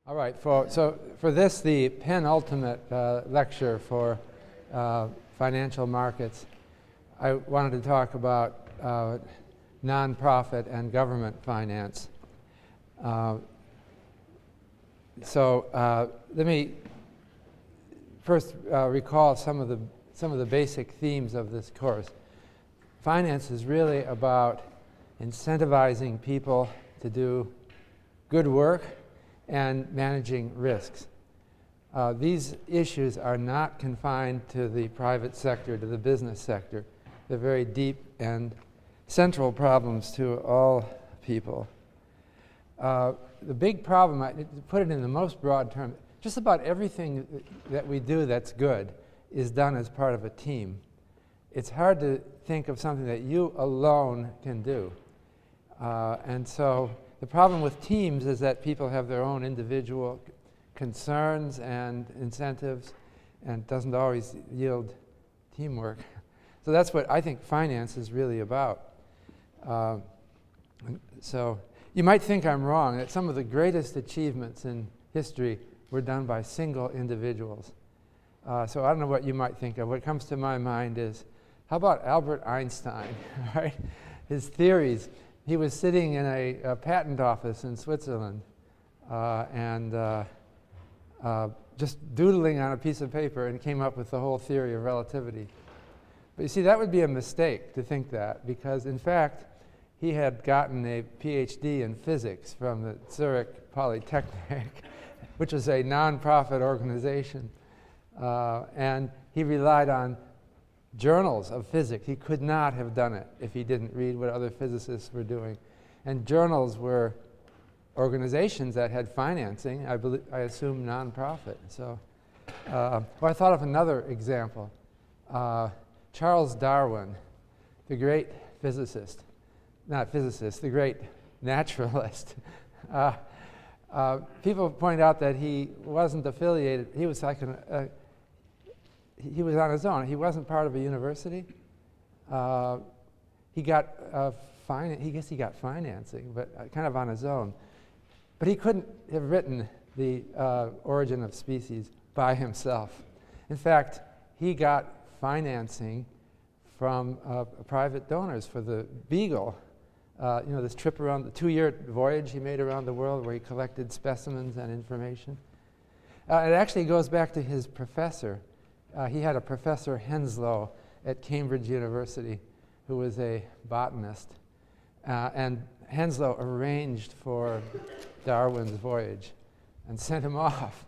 All right, so for this, the penultimate lecture for financial markets, I wanted to talk about nonprofit and government finance. Let me first recall some of the basic themes of this course. Finance is really about incentivizing people to do good work and managing risks. These issues are not confined to the private sector, to the business sector. They're very deep and central problems to all people. The big problem, to put it in the most broad term, just about everything that we do that's good is done as part of a team. It's hard to think of something that you alone can do. And so the problem with teams is that people have their own individual concerns and incentives, and it doesn't always yield teamwork. So that's what I think finance is really about. So you might think I'm wrong, that some of the greatest achievements in history were done by single individuals. So I don't know what you might think of. What comes to my mind is, how about Albert Einstein, right? His theories. He was sitting in a patent office in Switzerland just doodling on a piece of paper, and came up with the whole theory of relativity. But you see, that would be a mistake to think that, because in fact, he had gotten a PhD in physics from the Zurich Polytechnic, which is a non-profit organization. And he relied on journals of physics. He could not have done it if he didn't read what other physicists were doing. And journals were organizations that had financing, I assume non-profit. So, I thought of another example. Charles Darwin, the great physicist, the great naturalist. People point out that he wasn't affiliated. He was like he was on his own. He wasn't part of a university. He got he got financing, but kind of on his own. But he couldn't have written The Origin of Species by himself. In fact, he got financing from private donors for the Beagle. This trip around the 2-year voyage he made around the world, where he collected specimens and information. It actually goes back to his professor. He had a Professor Henslow at Cambridge University who was a botanist. And Henslow arranged for Darwin's voyage and sent him off.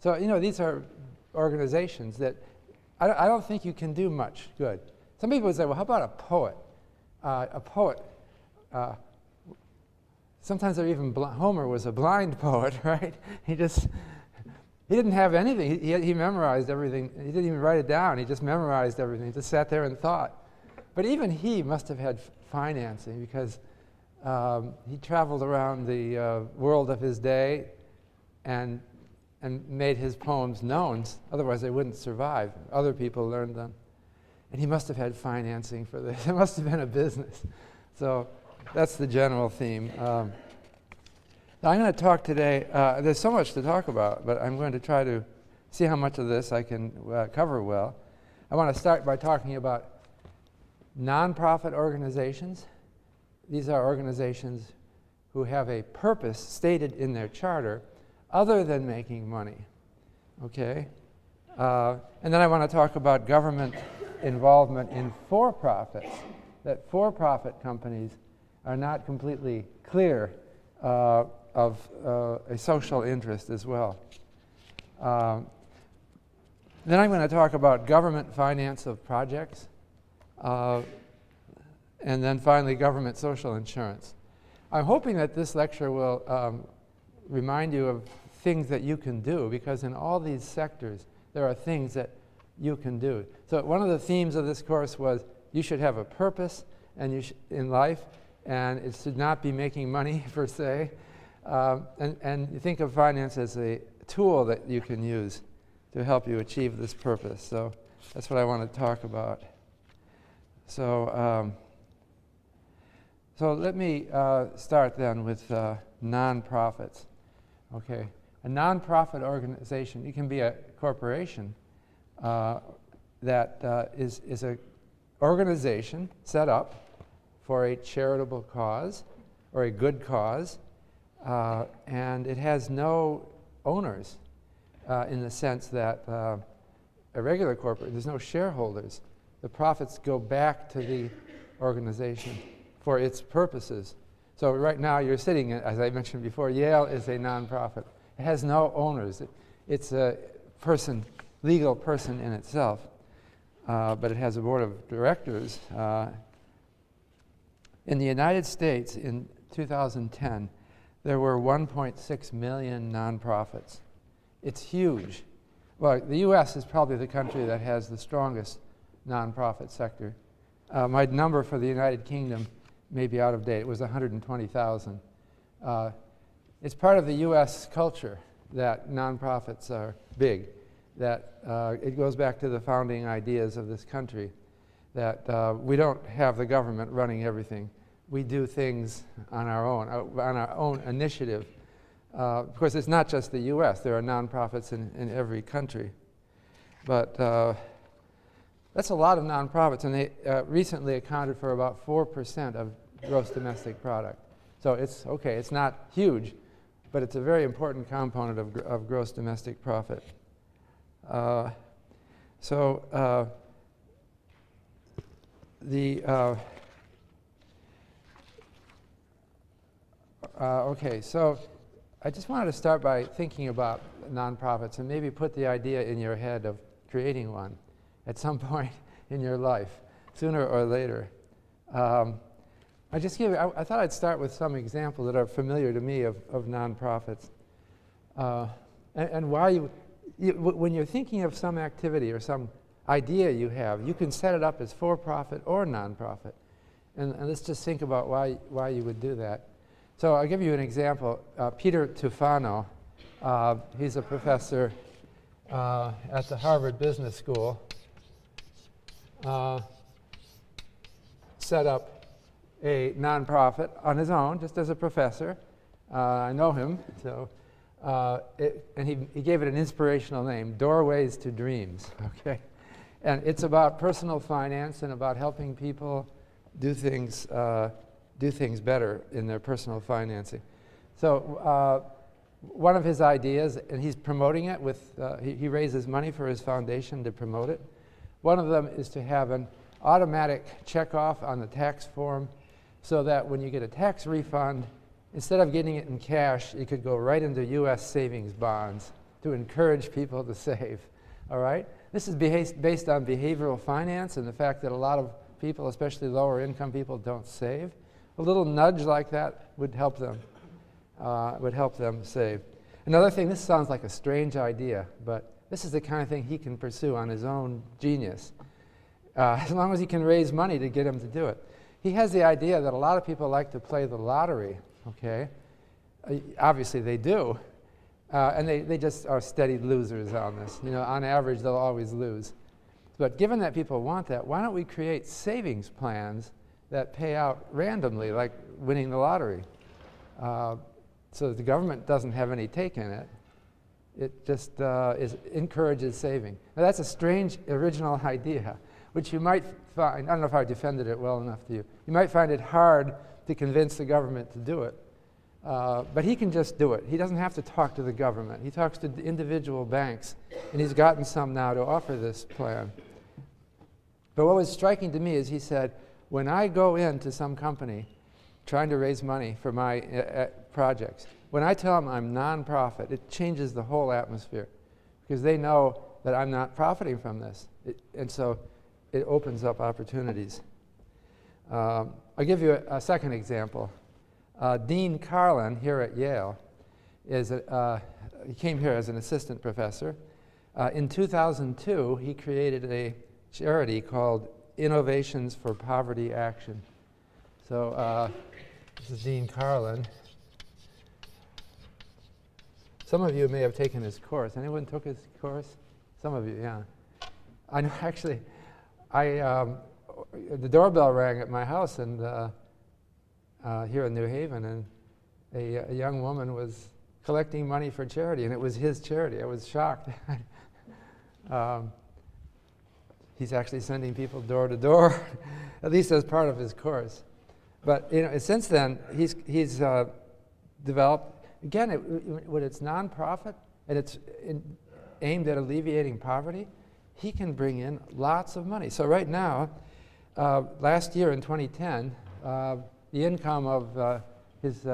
These are organizations that I don't think you can do much good. Some people would say, well, how about a poet? A poet, sometimes they're even Homer was a blind poet, right? He didn't have anything. He memorized everything. He didn't even write it down. He just memorized everything. He just sat there and thought. But even he must have had financing, because he traveled around the world of his day and made his poems known. Otherwise, they wouldn't survive. Other people learned them. And he must have had financing for this. It must have been a business. So that's the general theme. Now I'm going to talk today. There's so much to talk about, but I'm going to try to see how much of this I can cover well. I want to start by talking about nonprofit organizations. These are organizations who have a purpose stated in their charter other than making money. Okay? And then I want to talk about government involvement in for-profits, that for-profit companies are not completely clear of a social interest as well. Then I'm going to talk about government finance of projects, and then finally government social insurance. I'm hoping that this lecture will remind you of things that you can do, because in all these sectors there are things that you can do. So one of the themes of this course was you should have a purpose in life, and it should not be making money per se. And you think of finance as a tool that you can use to help you achieve this purpose. So that's what I want to talk about. So let me start then with nonprofits. Okay, a nonprofit organization, it can be a corporation that is an organization set up for a charitable cause or a good cause, and it has no owners in the sense that a regular corporate, there's no shareholders. The profits go back to the organization for its purposes. So right now you're sitting, as I mentioned before, Yale is a nonprofit. It has no owners. It's a person, legal person in itself, but it has a board of directors. In the United States in 2010, there were 1.6 million nonprofits. It's huge. Well, the US is probably the country that has the strongest nonprofit sector. My number for the United Kingdom may be out of date. It was 120,000. It's part of the US culture that nonprofits are big, that it goes back to the founding ideas of this country, that we don't have the government running everything. We do things on our own initiative. Of course, it's not just the US. There are nonprofits in every country. But that's a lot of nonprofits, and they recently accounted for about 4% of gross domestic product. So it's okay, it's not huge, but it's a very important component of gross domestic profit. Okay, so I just wanted to start by thinking about nonprofits and maybe put the idea in your head of creating one at some point in your life, sooner or later. I thought I'd start with some examples that are familiar to me of nonprofits. And why when you're thinking of some activity or some idea you have, you can set it up as for-profit or nonprofit. And let's just think about why you would do that. So I'll give you an example. Peter Tufano, he's a professor at the Harvard Business School, set up a nonprofit on his own, just as a professor. I know him, so and he gave it an inspirational name, Doorways to Dreams. Okay, and it's about personal finance and about helping people do things better in their personal financing. So one of his ideas, and he's promoting it with, he raises money for his foundation to promote it. One of them is to have an automatic checkoff on the tax form so that when you get a tax refund, instead of getting it in cash, it could go right into US savings bonds to encourage people to save. All right? This is based on behavioral finance and the fact that a lot of people, especially lower income people, don't save. A little nudge like that would help them save. Another thing, this sounds like a strange idea, but this is the kind of thing he can pursue on his own genius, as long as he can raise money to get him to do it. He has the idea that a lot of people like to play the lottery, okay? Obviously they do, and they just are steady losers on this. You know, on average, they'll always lose. But given that people want that, why don't we create savings plans that pay out randomly, like winning the lottery, so that the government doesn't have any take in it. It just encourages saving. Now that's a strange original idea, which you might find, I don't know if I defended it well enough to you. You might find it hard to convince the government to do it. But he can just do it. He doesn't have to talk to the government. He talks to individual banks, and he's gotten some now to offer this plan. But what was striking to me is he said, when I go into some company trying to raise money for my projects, when I tell them I'm nonprofit, it changes the whole atmosphere because they know that I'm not profiting from this. And so it opens up opportunities. I'll give you a second example. Dean Carlin here at Yale he came here as an assistant professor. In 2002, he created a charity called Innovations for Poverty Action. So this is Dean Carlin. Some of you may have taken his course. Anyone took his course? Some of you, yeah. I know, actually, the doorbell rang at my house and here in New Haven, and a young woman was collecting money for charity, and it was his charity. I was shocked. He's actually sending people door to door, at least as part of his course. But since then, he's developed, again, when it's nonprofit and it's aimed at alleviating poverty, he can bring in lots of money. So right now, last year in 2010, the income of his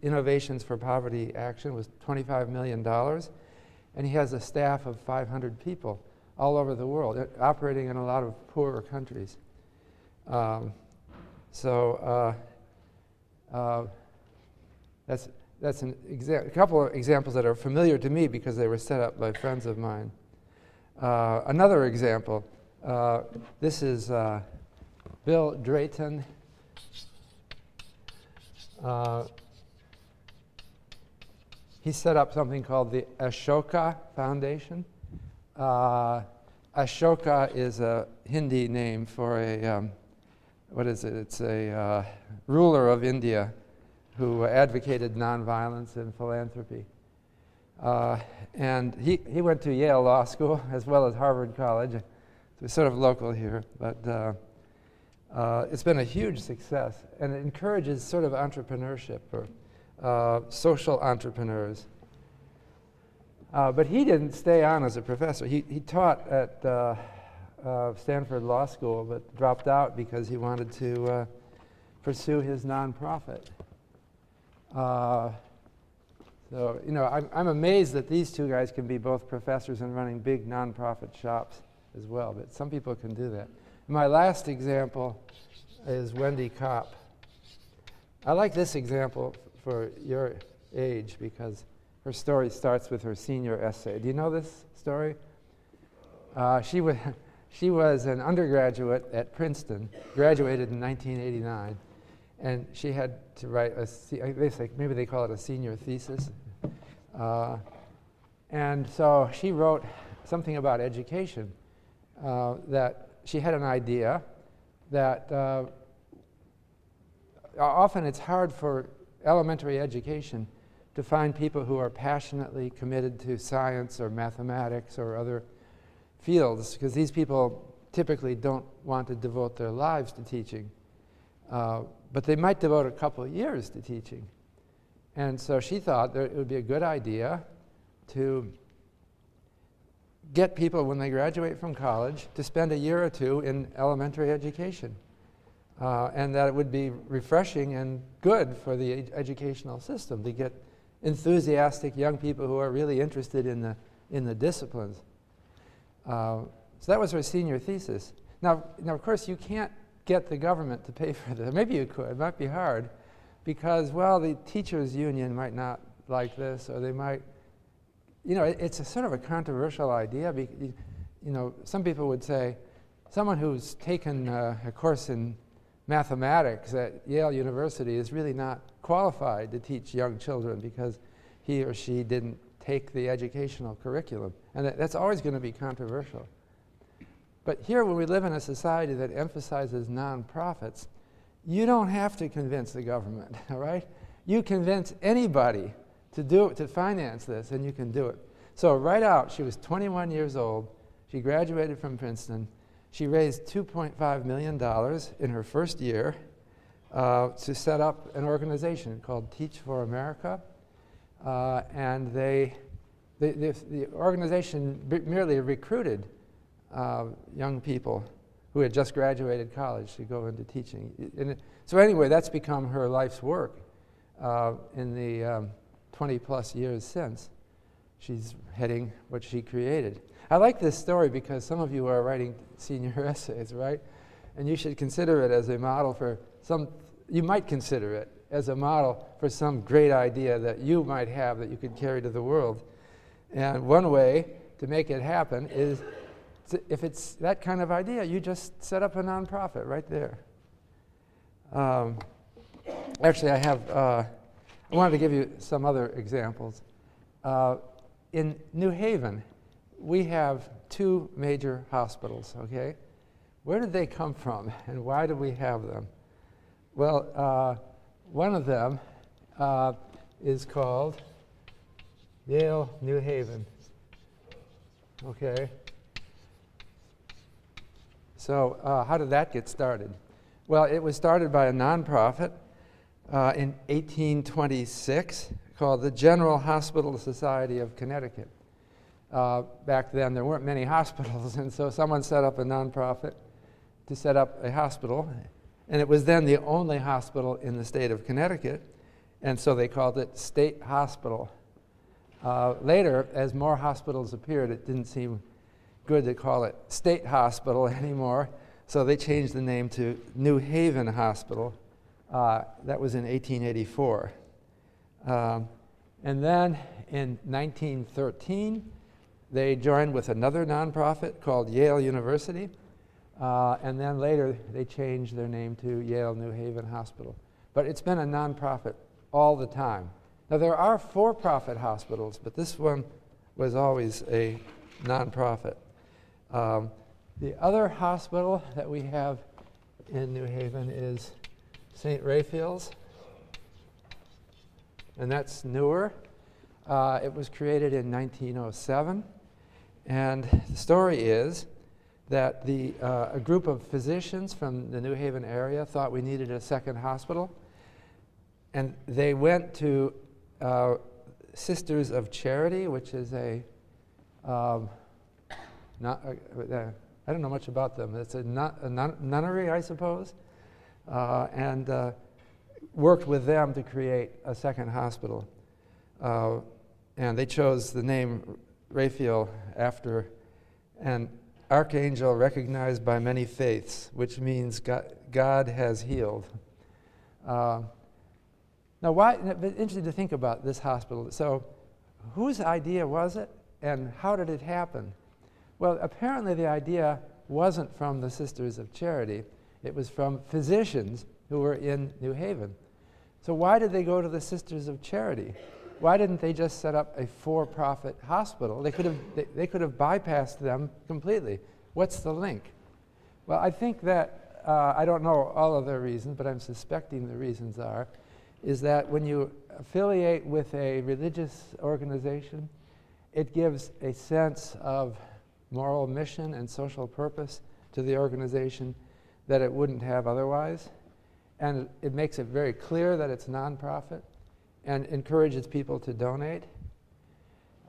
Innovations for Poverty Action was $25 million, and he has a staff of 500 people all over the world, operating in a lot of poorer countries. That's a couple of examples that are familiar to me because they were set up by friends of mine. Another example, this is Bill Drayton. He set up something called the Ashoka Foundation. Ashoka is a Hindi name for a, what is it? It's a ruler of India who advocated nonviolence and philanthropy. And he went to Yale Law School as well as Harvard College. It's sort of local here, but it's been a huge success, and it encourages sort of entrepreneurship or social entrepreneurs. But he didn't stay on as a professor. He taught at Stanford Law School, but dropped out because he wanted to pursue his nonprofit. So, I'm amazed that these two guys can be both professors and running big nonprofit shops as well, but some people can do that. My last example is Wendy Kopp. I like this example for your age because her story starts with her senior essay. Do you know this story? She was an undergraduate at Princeton, graduated in 1989, and she had to write maybe they call it a senior thesis. And so she wrote something about education, that she had an idea that often it's hard for elementary education to find people who are passionately committed to science or mathematics or other fields, because these people typically don't want to devote their lives to teaching. But they might devote a couple of years to teaching. And so she thought that it would be a good idea to get people, when they graduate from college, to spend a year or two in elementary education. And that it would be refreshing and good for the educational system to get enthusiastic young people who are really interested in the disciplines. So that was her senior thesis. Now, of course, you can't get the government to pay for this. Maybe you could. It might be hard because, well, the teachers' union might not like this, or they might, it's a sort of a controversial idea. Some people would say, someone who's taken a course in mathematics at Yale University is really not qualified to teach young children because he or she didn't take the educational curriculum. And that's always going to be controversial. But here, when we live in a society that emphasizes nonprofits, you don't have to convince the government, all right? You convince anybody to finance this, and you can do it. So right out, she was 21 years old. She graduated from Princeton. She raised $2.5 million in her first year to set up an organization called Teach for America. And the organization merely recruited young people who had just graduated college to go into teaching. So anyway, that's become her life's work in the 20-plus years since. She's heading what she created. I like this story because some of you are writing senior essays, right? And you should consider it as a model for you might consider it as a model for some great idea that you might have that you could carry to the world. And one way to make it happen is, if it's that kind of idea, you just set up a nonprofit right there. Actually, I wanted to give you some other examples. In New Haven, we have two major hospitals, okay? Where did they come from, and why do we have them? Well, one of them is called Yale New Haven. Okay. So how did that get started? Well, it was started by a nonprofit in 1826 called the General Hospital Society of Connecticut. Back then, there weren't many hospitals, and so someone set up a nonprofit to set up a hospital, and it was then the only hospital in the state of Connecticut, and so they called it State Hospital. Later, as more hospitals appeared, it didn't seem good to call it State Hospital anymore, so they changed the name to New Haven Hospital. That was in 1884. And then in 1913, they joined with another nonprofit called Yale University, and then later they changed their name to Yale New Haven Hospital. But it's been a nonprofit all the time. Now there are for-profit hospitals, but this one was always a nonprofit. The other hospital that we have in New Haven is St. Raphael's, and that's newer. It was created in 1907, and the story is that a group of physicians from the New Haven area thought we needed a second hospital, and they went to Sisters of Charity, which is I don't know much about them. It's a nunnery, I suppose, and worked with them to create a second hospital. And they chose the name Raphael after an archangel recognized by many faiths, which means God has healed. Now, it's interesting to think about this hospital. So, whose idea was it, and how did it happen? Well, apparently the idea wasn't from the Sisters of Charity. It was from physicians who were in New Haven. So why did they go to the Sisters of Charity? Why didn't they just set up a for-profit hospital? They could have bypassed them completely. What's the link? Well, I think that, I don't know all of their reasons, but I'm suspecting the reasons is that when you affiliate with a religious organization, it gives a sense of moral mission and social purpose to the organization that it wouldn't have otherwise. And it makes it very clear that it's nonprofit and encourages people to donate.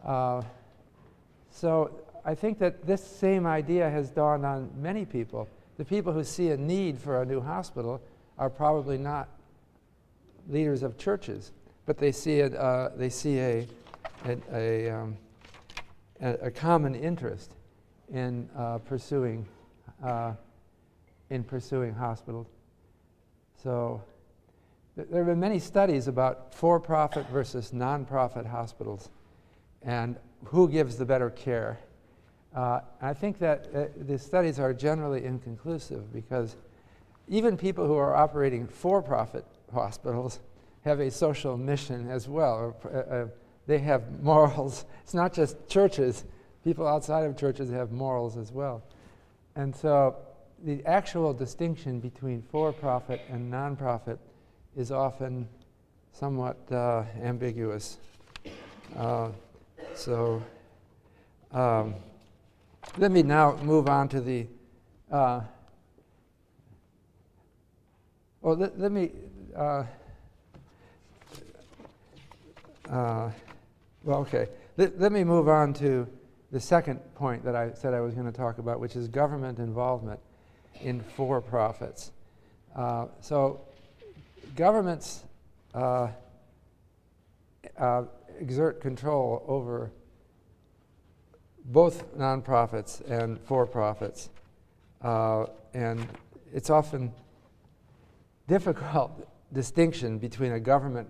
So I think that this same idea has dawned on many people. The people who see a need for a new hospital are probably not leaders of churches, but they see a common interest in pursuing hospitals. So there have been many studies about for-profit versus non-profit hospitals and who gives the better care. I think that the studies are generally inconclusive because even people who are operating for-profit hospitals have a social mission as well. They have morals. It's not just churches. People outside of churches have morals as well. And so the actual distinction between for-profit and non-profit is often somewhat ambiguous. Let me now move on to the let me move on to the second point that I said I was going to talk about, which is government involvement in for-profits. So governments exert control over both nonprofits and for-profits. And it's often difficult distinction between a government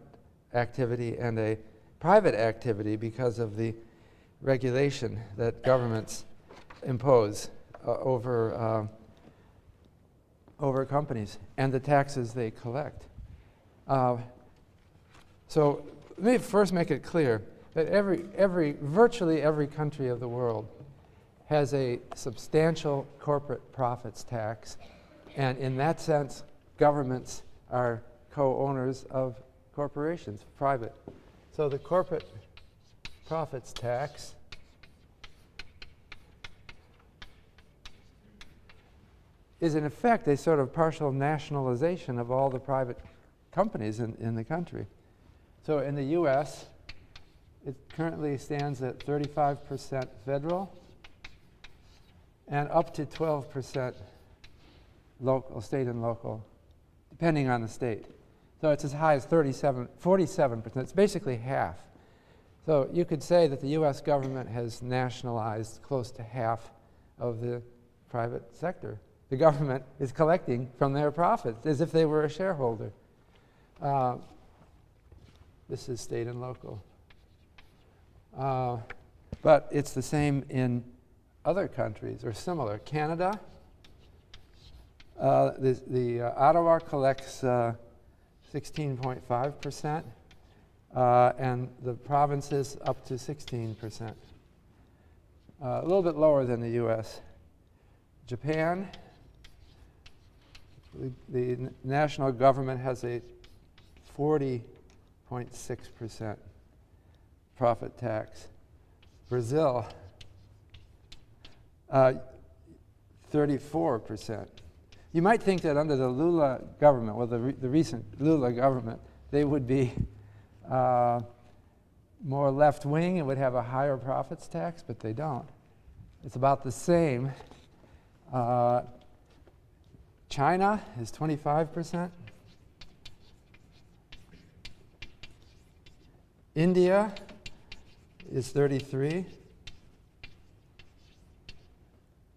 activity and a private activity because of the regulation that governments impose over companies and the taxes they collect. So let me first make it clear that virtually every country of the world has a substantial corporate profits tax, and in that sense, governments are co-owners of corporations, private. So the corporate profits tax is in effect a sort of partial nationalization of all the private companies in the country. So in the US, it currently stands at 35% federal and up to 12% local, state and local, depending on the state. So it's as high as 47%. It's basically half. So you could say that the US government has nationalized close to half of the private sector. The government is collecting from their profits as if they were a shareholder. This is state and local. But it's the same in other countries, or similar. Canada, the Ottawa collects 16.5%, and the provinces up to 16%. A little bit lower than the US. Japan, the national government has a 40.6% profit tax. Brazil, 34%. You might think that under the Lula government, well, the recent Lula government, they would be more left-wing and would have a higher profits tax, but they don't. It's about the same. China is 25%. India is 33%.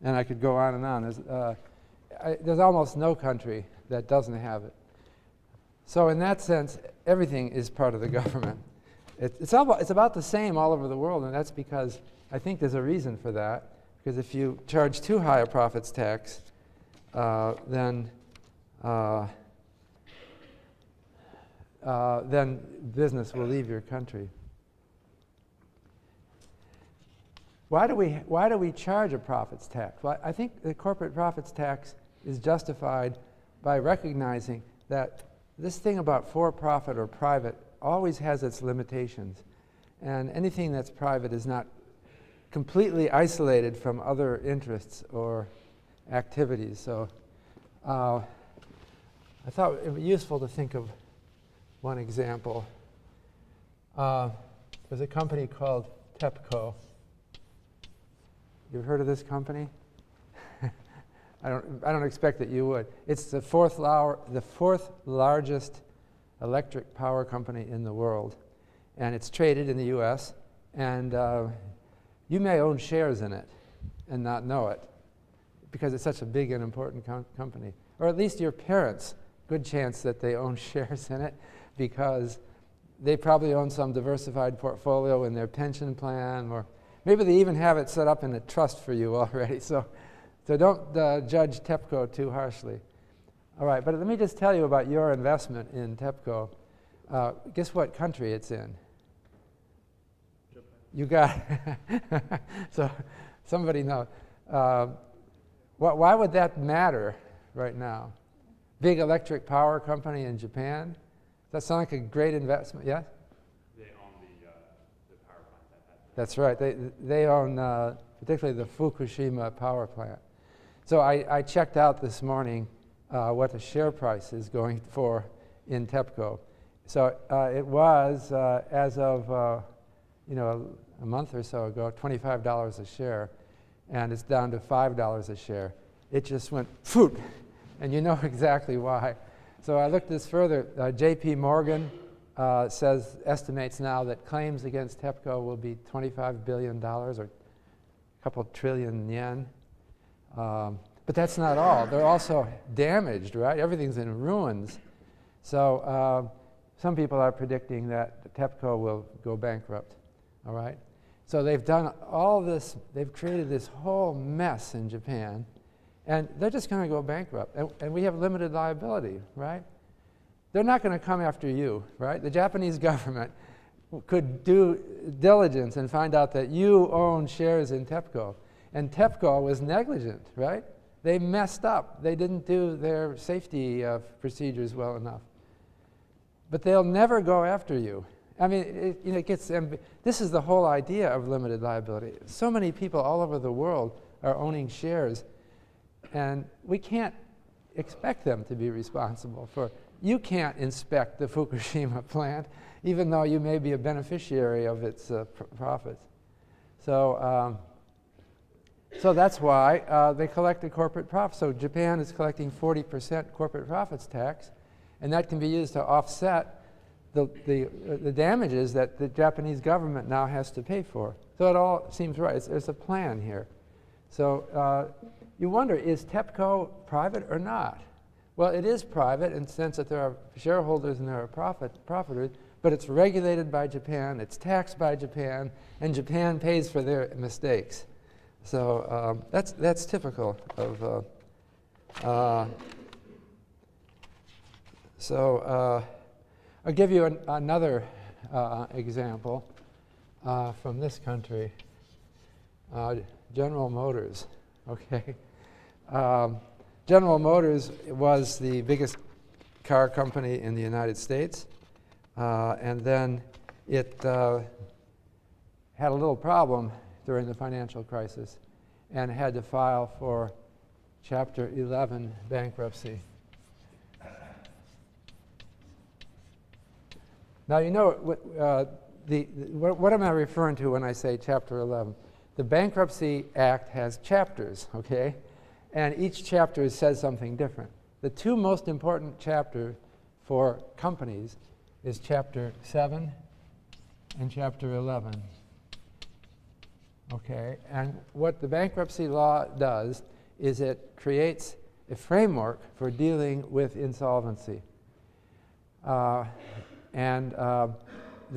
And I could go on and on. There's almost no country that doesn't have it. So in that sense, everything is part of the government. It's about the same all over the world, and that's because I think there's a reason for that. Because if you charge too high a profits tax, then business will leave your country. Why do we charge a profits tax? Well, I think the corporate profits tax is justified by recognizing that this thing about for-profit or private always has its limitations, and anything that's private is not completely isolated from other interests or activities. So I thought it would be useful to think of one example. There's a company called TEPCO. You've heard of this company? I don't expect that you would. It's the fourth largest electric power company in the world, and it's traded in the U.S. And you may own shares in it and not know it, because it's such a big and important company. Or at least your parents, good chance that they own shares in it, because they probably own some diversified portfolio in their pension plan, or maybe they even have it set up in a trust for you already. So don't judge TEPCO too harshly. All right, but let me just tell you about your investment in TEPCO. Guess what country it's in? Japan. You got it. So somebody knows. Why would that matter right now? Big electric power company in Japan? Does that sound like a great investment? Yes? They own the power plant. That's right. They own particularly the Fukushima power plant. So I checked out this morning what the share price is going for in TEPCO. So it was, as of a month or so ago, $25 a share, and it's down to $5 a share. It just went phoot, and you know exactly why. So I looked this further. J.P. Morgan estimates now that claims against TEPCO will be $25 billion, or a couple trillion yen. But that's not all. They're also damaged, right? Everything's in ruins. So some people are predicting that TEPCO will go bankrupt, all right? So they've done all this, they've created this whole mess in Japan, and they're just going to go bankrupt. And we have limited liability, right? They're not going to come after you, right? The Japanese government could do diligence and find out that you own shares in TEPCO. And TEPCO was negligent, right? They messed up. They didn't do their safety procedures well enough. But they'll never go after you. I mean, it gets, this is the whole idea of limited liability. So many people all over the world are owning shares, and we can't expect them to be responsible for. You can't inspect the Fukushima plant, even though you may be a beneficiary of its profits. So, so that's why they collect the corporate profits. So Japan is collecting 40% corporate profits tax, and that can be used to offset the damages that the Japanese government now has to pay for. So it all seems right. There's a plan here. So you wonder, is TEPCO private or not? Well, it is private in the sense that there are shareholders and there are profiteers, but it's regulated by Japan, it's taxed by Japan, and Japan pays for their mistakes. So that's typical of. I'll give you another example from this country, General Motors. Okay, General Motors was the biggest car company in the United States, and then it had a little problem during the financial crisis and had to file for Chapter 11 bankruptcy. Now, you know, what am I referring to when I say Chapter 11? The Bankruptcy Act has chapters, okay? And each chapter says something different. The two most important chapters for companies is Chapter 7 and Chapter 11. Okay, and what the bankruptcy law does is it creates a framework for dealing with insolvency. The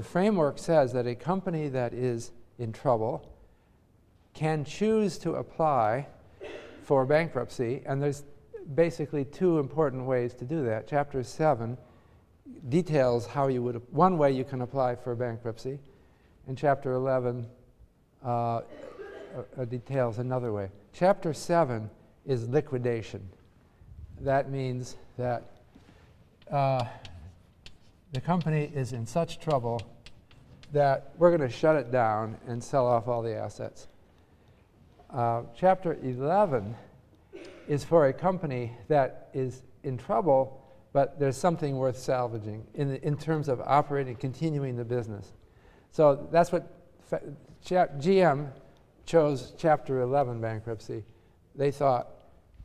framework says that a company that is in trouble can choose to apply for bankruptcy, and there's basically two important ways to do that. Chapter 7 details how you would, one way you can apply for bankruptcy, and Chapter 11 details another way. Chapter 7 is liquidation. That means that the company is in such trouble that we're going to shut it down and sell off all the assets. Chapter 11 is for a company that is in trouble, but there's something worth salvaging in terms of operating, continuing the business. So that's what GM chose Chapter 11 bankruptcy. They thought,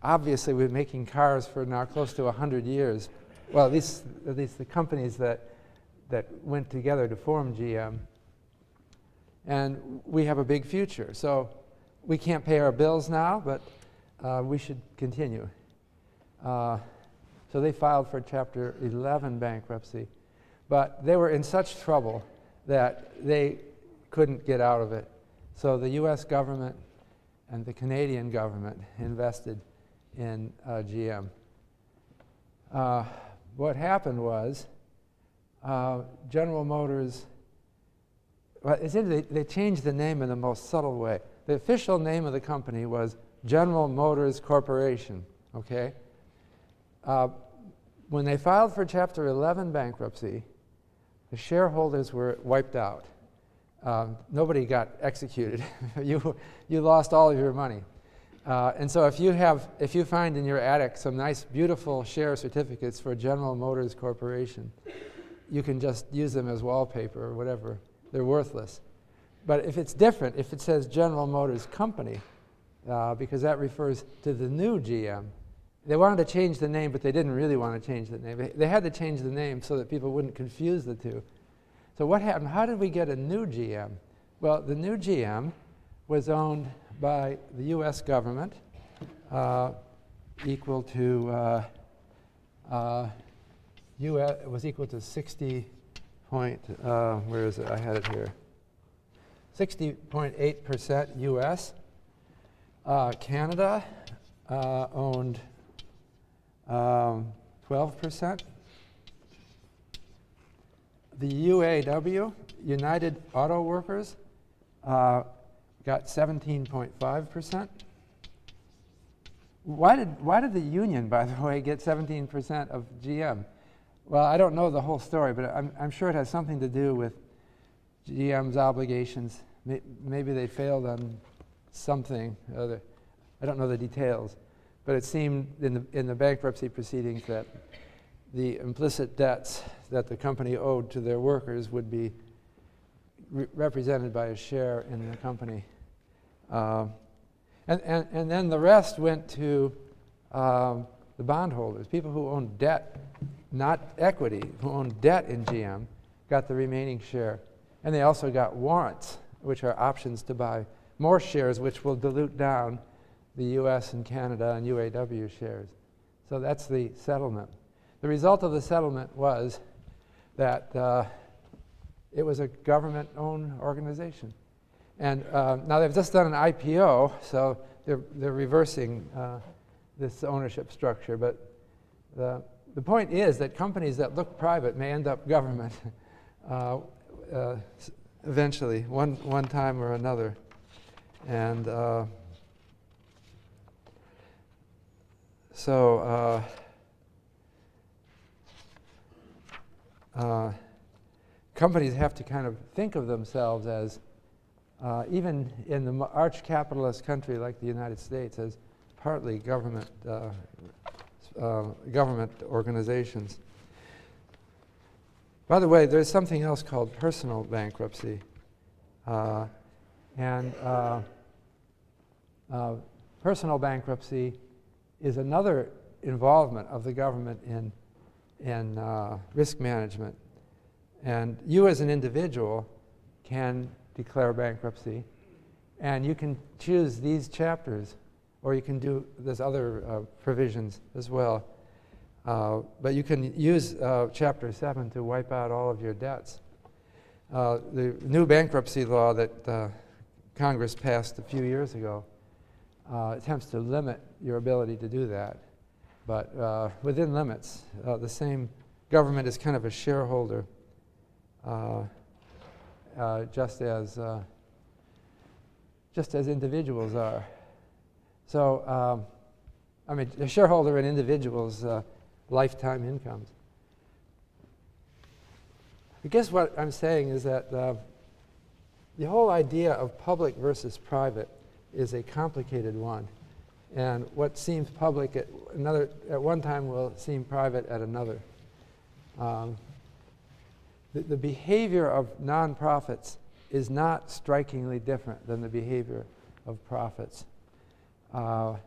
obviously, we've been making cars for now close to 100 years. Well, at least the companies that went together to form GM. And we have a big future. So we can't pay our bills now, but we should continue. So they filed for Chapter 11 bankruptcy. But they were in such trouble that they couldn't get out of it. So the US government and the Canadian government invested in GM. What happened was General Motors, well, they changed the name in the most subtle way. The official name of the company was General Motors Corporation, okay? When they filed for Chapter 11 bankruptcy, the shareholders were wiped out. Nobody got executed. You lost all of your money. And so if you find in your attic some nice, beautiful share certificates for General Motors Corporation, you can just use them as wallpaper or whatever. They're worthless. But if it's different, if it says General Motors Company, because that refers to the new GM, they wanted to change the name, but they didn't really want to change the name. They had to change the name so that people wouldn't confuse the two. So what happened? How did we get a new GM? Well, the new GM was owned by the U.S. government, equal to it was equal to 60 point, where is it? I had it here. 60.8% U.S. Canada owned 12%. The UAW, United Auto Workers, got 17.5%. Why did the union, by the way, get 17% of GM? Well, I don't know the whole story, but I'm sure it has something to do with GM's obligations. Maybe they failed on something other. I don't know the details, but it seemed in the bankruptcy proceedings that the implicit debts that the company owed to their workers would be represented by a share in the company. And then the rest went to the bondholders, people who owned debt, not equity, who owned debt in GM, got the remaining share. And they also got warrants, which are options to buy more shares, which will dilute down the US and Canada and UAW shares. So that's the settlement. The result of the settlement was that it was a government-owned organization. And now they've just done an IPO, so they're reversing this ownership structure. But the point is that companies that look private may end up government eventually, one time or another. And companies have to kind of think of themselves as, even in the arch capitalist country like the United States, as partly government organizations. By the way, there's something else called personal bankruptcy. Personal bankruptcy is another involvement of the government in risk management. And you as an individual can declare bankruptcy, and you can choose these chapters, or you can do, there's other provisions as well. But you can use Chapter 7 to wipe out all of your debts. The new bankruptcy law that Congress passed a few years ago attempts to limit your ability to do that. But within limits, the same government is kind of a shareholder, just as individuals are. So, I mean, a shareholder in individuals' lifetime incomes. I guess what I'm saying is that the whole idea of public versus private is a complicated one. And what seems public at one time will seem private at another. The behavior of nonprofits is not strikingly different than the behavior of profits. So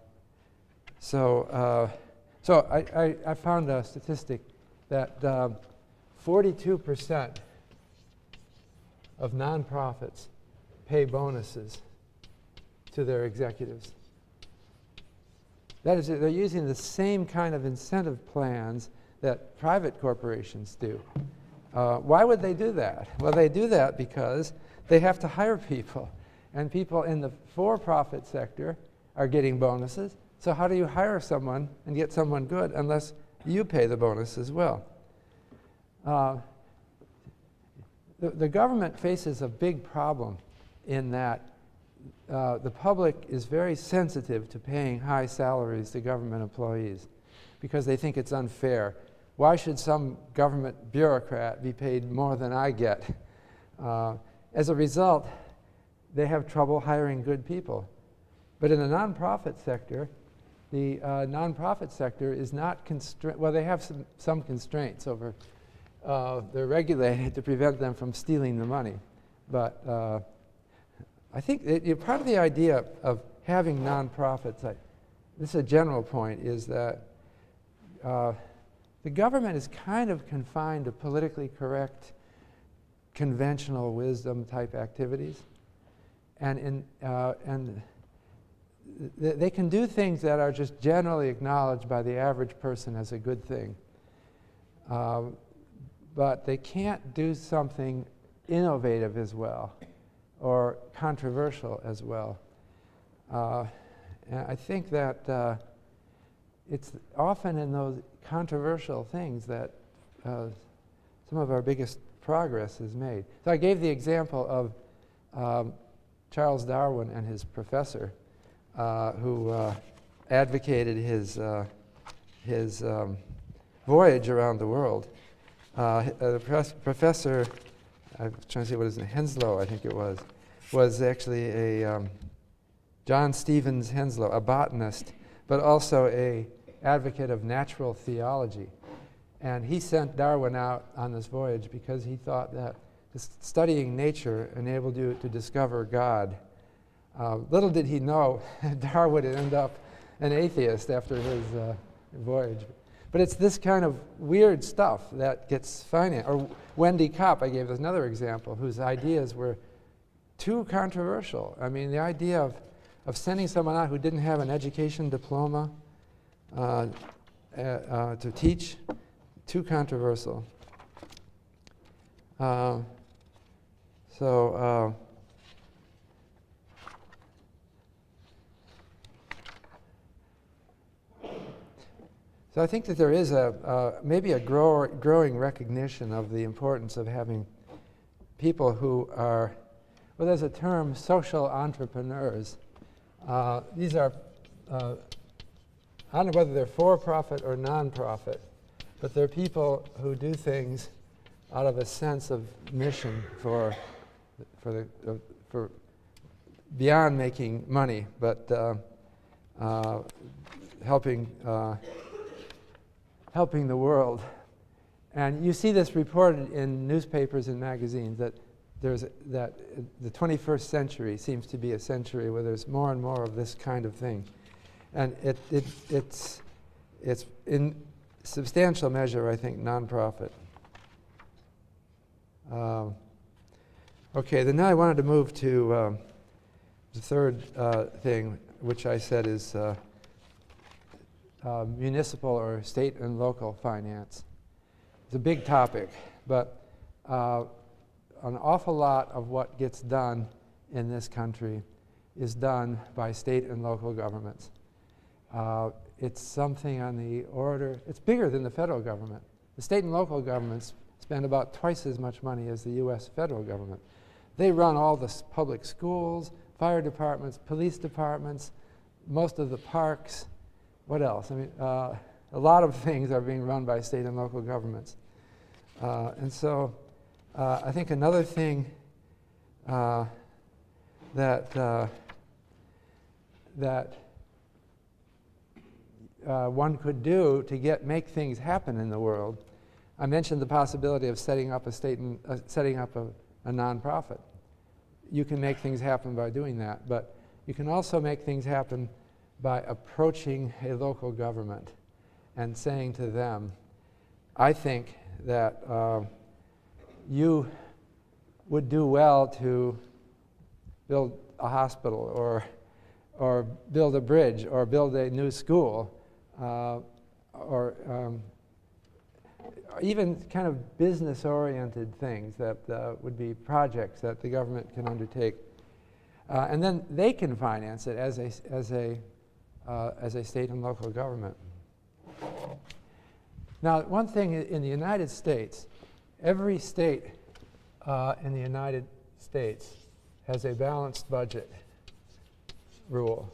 I found a statistic that 42% of nonprofits pay bonuses to their executives. That is, they're using the same kind of incentive plans that private corporations do. Why would they do that? Well, they do that because they have to hire people. And people in the for-profit sector are getting bonuses. So how do you hire someone and get someone good unless you pay the bonus as well? The government faces a big problem in that the public is very sensitive to paying high salaries to government employees because they think it's unfair. Why should some government bureaucrat be paid more than I get? As a result, they have trouble hiring good people. But in the nonprofit sector, the nonprofit sector is not constrained. Well, they have some constraints over. They're regulated to prevent them from stealing the money. But I think part of the idea of having nonprofits, this is a general point, is that the government is kind of confined to politically correct, conventional wisdom type activities. And they can do things that are just generally acknowledged by the average person as a good thing. But they can't do something innovative as well or controversial as well. And I think that it's often in those controversial things that some of our biggest progress is made. So I gave the example of Charles Darwin and his professor who advocated his voyage around the world. The professor I'm trying to see what his name, Henslow, I think it was actually a John Stevens Henslow, a botanist, but also a advocate of natural theology. And he sent Darwin out on this voyage because he thought that studying nature enabled you to discover God. Little did he know Darwin would end up an atheist after his voyage. But it's this kind of weird stuff that gets financed. Or Wendy Kopp, I gave another example, whose ideas were too controversial. I mean, the idea of sending someone out who didn't have an education diploma to teach, too controversial. So I think that there is maybe a growing recognition of the importance of having people who are, well, there's a term, social entrepreneurs. These are, I don't know whether they're for-profit or non-profit, but they're people who do things out of a sense of mission for beyond making money, but helping the world. And you see this reported in newspapers and magazines that that the 21st century seems to be a century where there's more and more of this kind of thing. And it's in substantial measure, I think, nonprofit. Okay, then now I wanted to move to the third thing, which I said is municipal or state and local finance. It's a big topic, but an awful lot of what gets done in this country is done by state and local governments. It's something on the order, it's bigger than the federal government. The state and local governments spend about twice as much money as the US federal government. They run all the public schools, fire departments, police departments, most of the parks. What else? I mean, a lot of things are being run by state and local governments. And so I think another thing that one could do to make things happen in the world, I mentioned the possibility of setting up a nonprofit. You can make things happen by doing that, but you can also make things happen by approaching a local government and saying to them, I think that you would do well to build a hospital or build a bridge or build a new school or even kind of business-oriented things that would be projects that the government can undertake. And then they can finance it as a state and local government. Now, one thing in the United States, every state in the United States has a balanced budget rule.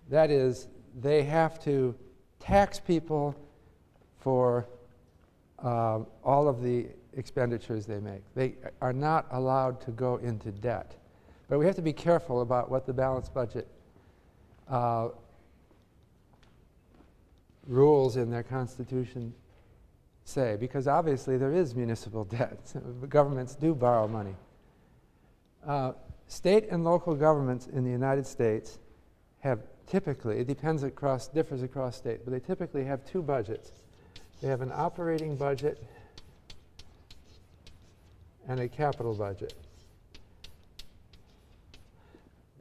That is, they have to tax people for all of the expenditures they make. They are not allowed to go into debt. But we have to be careful about what the balanced budget rules in their constitution say, because obviously there is municipal debt. Governments do borrow money. State and local governments in the United States have typically, it differs across state, but they typically have two budgets. They have an operating budget and a capital budget.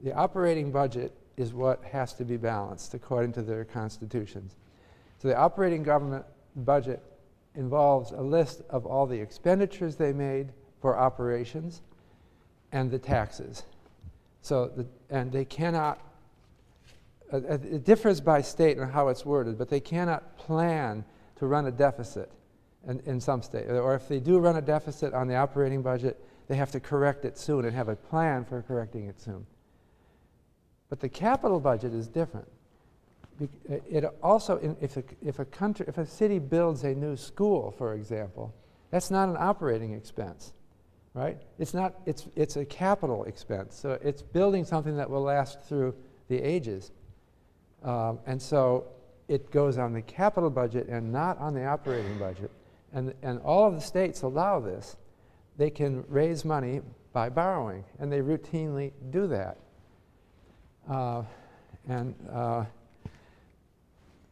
The operating budget is what has to be balanced according to their constitutions. So the operating government budget involves a list of all the expenditures they made for operations and the taxes. And they cannot, it differs by state on how it's worded, but they cannot plan to run a deficit in some state. Or if they do run a deficit on the operating budget, they have to correct it soon and have a plan for correcting it soon. But the capital budget is different. it also, if a city builds a new school, for example, that's not an operating expense, right? It's a capital expense. So it's building something that will last through the ages. And so it goes on the capital budget and not on the operating budget. And all of the states allow this. They can raise money by borrowing, and they routinely do that.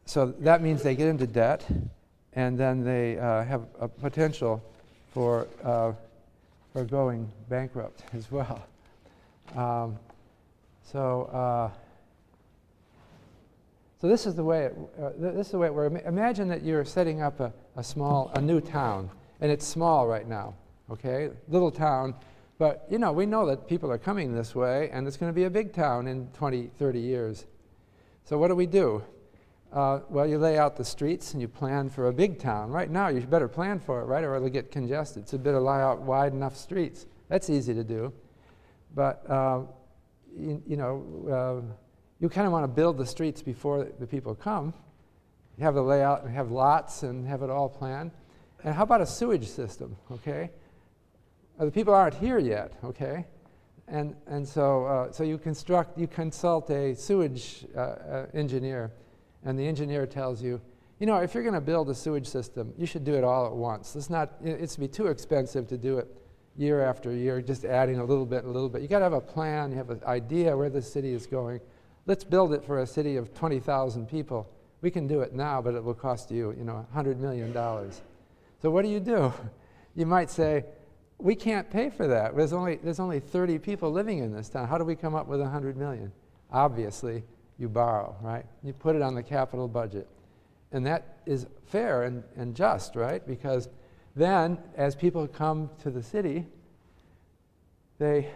So that means they get into debt, and then they have a potential for going bankrupt as well. So this is the way it works. Imagine that you're setting up a new town, and it's small right now. Okay, little town, but we know that people are coming this way, and it's going to be a big town in 20, 30 years. So what do? Well, you lay out the streets and you plan for a big town. Right now, you better plan for it, right, or it'll get congested. So you better lay out wide enough streets. That's easy to do. But, you kind of want to build the streets before the people come. You have the layout and have lots and have it all planned. And how about a sewage system, okay? The people aren't here yet, okay? And so you consult a sewage engineer, and the engineer tells you, if you're going to build a sewage system, you should do it all at once. It's be too expensive to do it year after year, just adding a little bit. You got to have a plan, you have an idea where the city is going. Let's build it for a city of 20,000 people. We can do it now, but it will cost you, $100 million. So what do? You might say, we can't pay for that. There's only 30 people living in this town. How do we come up with $100 million? Obviously, you borrow, right? You put it on the capital budget. And that is fair and just, right? Because then, as people come to the city, they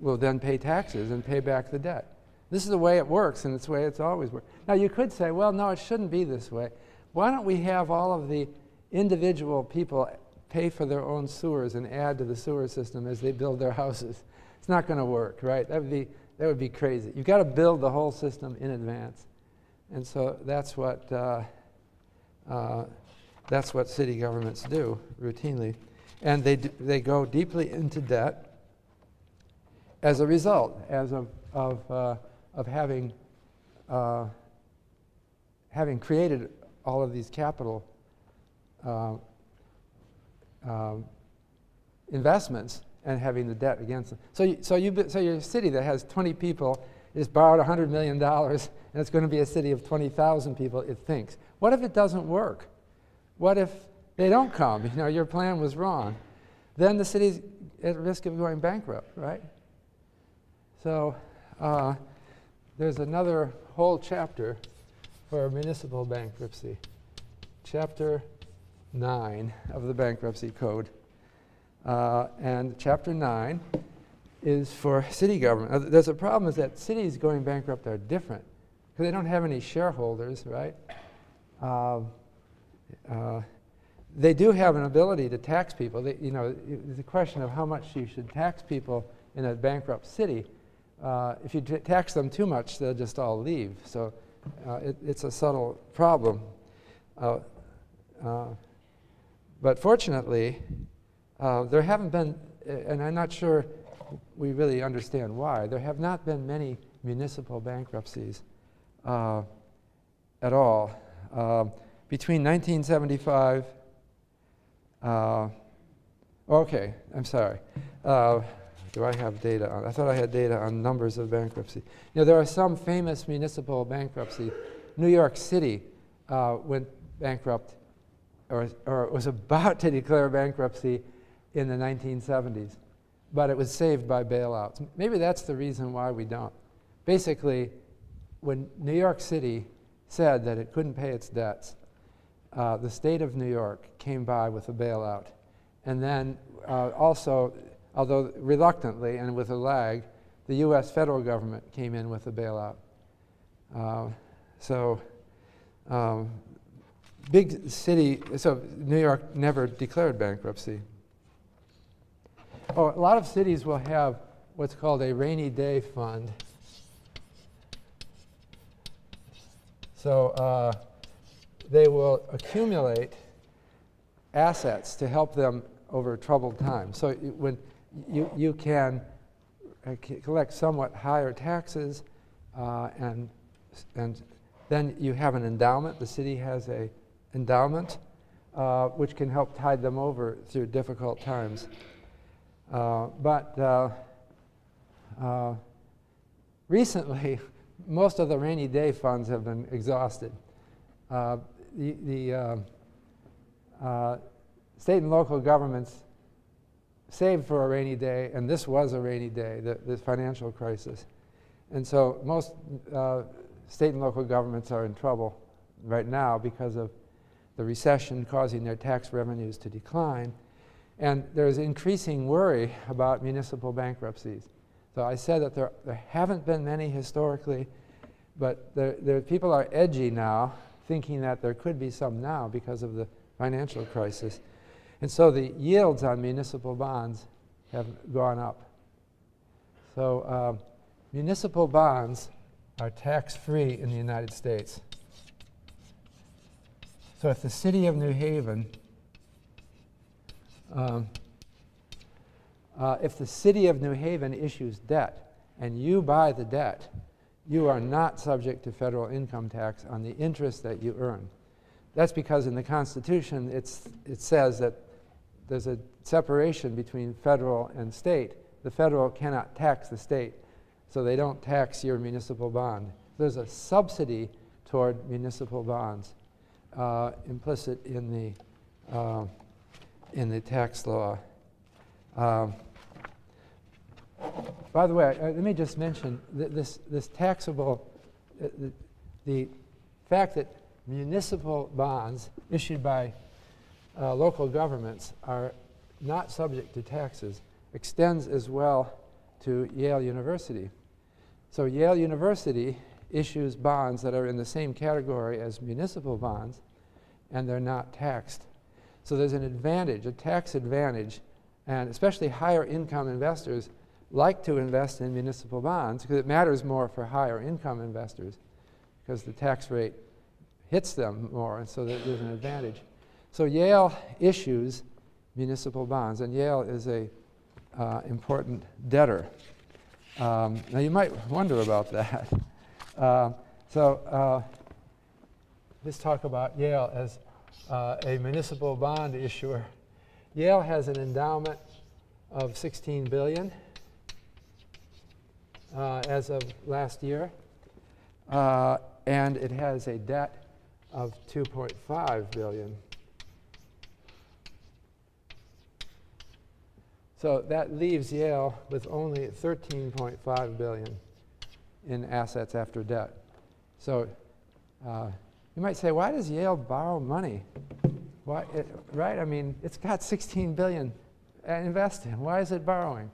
will then pay taxes and pay back the debt. This is the way it works, and it's the way it's always worked. Now, you could say, well, no, it shouldn't be this way. Why don't we have all of the individual people pay for their own sewers and add to the sewer system as they build their houses? It's not going to work, right? That would be crazy. You've got to build the whole system in advance. And so that's what city governments do routinely. And they go deeply into debt as a result, of having created all of these capital investments and having the debt against them. So your city that has 20 people is borrowed $100 million, and it's going to be a city of 20,000 people, it thinks. What if it doesn't work? What if they don't come? Your plan was wrong. Then the city's at risk of going bankrupt, right? So there's another whole chapter for municipal bankruptcy. Chapter 9 of the Bankruptcy Code. And Chapter 9 is for city government. There's a problem is that cities going bankrupt are different because they don't have any shareholders, right? They do have an ability to tax people. There's a question of how much you should tax people in a bankrupt city. If you tax them too much, they'll just all leave. So it's a subtle problem. But fortunately, there haven't been, and I'm not sure we really understand why, there have not been many municipal bankruptcies at all. Between 1975, okay, I'm sorry. Do I have data on? I thought I had data on numbers of bankruptcy. There are some famous municipal bankruptcy. New York City went bankrupt, or was about to declare bankruptcy in the 1970s, but it was saved by bailouts. Maybe that's the reason why we don't. Basically, when New York City said that it couldn't pay its debts, the state of New York came by with a bailout. And then also, although reluctantly and with a lag, the US federal government came in with a bailout. Big city, so New York never declared bankruptcy. A lot of cities will have what's called a rainy day fund. So they will accumulate assets to help them over troubled times. So when you can collect somewhat higher taxes, and then you have an endowment. The city has a endowment which can help tide them over through difficult times. But recently, most of the rainy day funds have been exhausted. The state and local governments saved for a rainy day, and this was a rainy day, the financial crisis. And so most state and local governments are in trouble right now because of the recession causing their tax revenues to decline. And there's increasing worry about municipal bankruptcies. So I said that there haven't been many historically, but people are edgy now, thinking that there could be some now because of the financial crisis. And so the yields on municipal bonds have gone up. So municipal bonds are tax-free in the United States. So if the city of New Haven, issues debt and you buy the debt, you are not subject to federal income tax on the interest that you earn. That's because in the Constitution it says that there's a separation between federal and state. The federal cannot tax the state, so they don't tax your municipal bond. There's a subsidy toward municipal bonds implicit in the tax law. By the way, let me just mention this taxable, the fact that municipal bonds issued by local governments are not subject to taxes extends as well to Yale University. So Yale University issues bonds that are in the same category as municipal bonds, and they're not taxed. So there's an advantage, a tax advantage, and especially higher income investors like to invest in municipal bonds because it matters more for higher income investors because the tax rate hits them more, and so there's an advantage. So Yale issues municipal bonds, and Yale is a important debtor. Now you might wonder about that. Let's talk about Yale as a municipal bond issuer. Yale has an endowment of $16 billion as of last year, and it has a debt of $2.5 billion. So that leaves Yale with only $13.5 billion in assets after debt. So you might say, why does Yale borrow money? Why, right? I mean, it's got $16 billion invested. Why is it borrowing?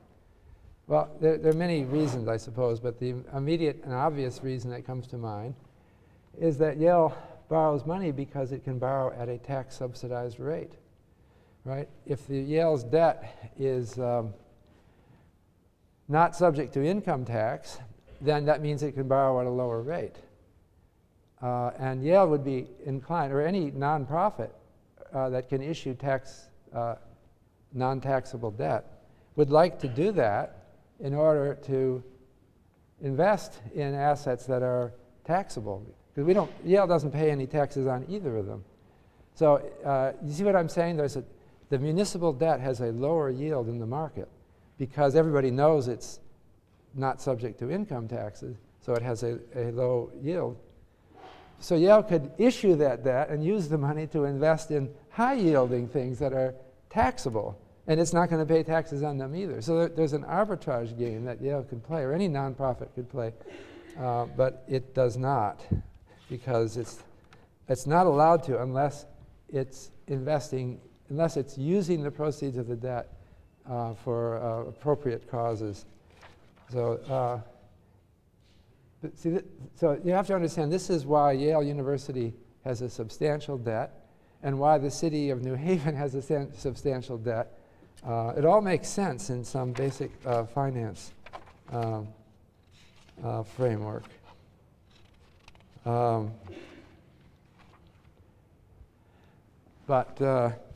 Well, there are many reasons, I suppose, but the immediate and obvious reason that comes to mind is that Yale borrows money because it can borrow at a tax-subsidized rate. Right? If Yale's debt is not subject to income tax, then that means it can borrow at a lower rate. And Yale would be inclined, or any nonprofit that can issue non-taxable debt, would like to do that in order to invest in assets that are taxable. Because Yale doesn't pay any taxes on either of them. So you see what I'm saying? The municipal debt has a lower yield in the market because everybody knows it's not subject to income taxes, so it has a low yield. So Yale could issue that debt and use the money to invest in high-yielding things that are taxable, and it's not going to pay taxes on them either. So there's an arbitrage game that Yale could play, or any nonprofit could play, but it does not because it's not allowed to unless it's using the proceeds of the debt for appropriate causes. So, so you have to understand this is why Yale University has a substantial debt and why the city of New Haven has a substantial debt. It all makes sense in some basic finance framework. But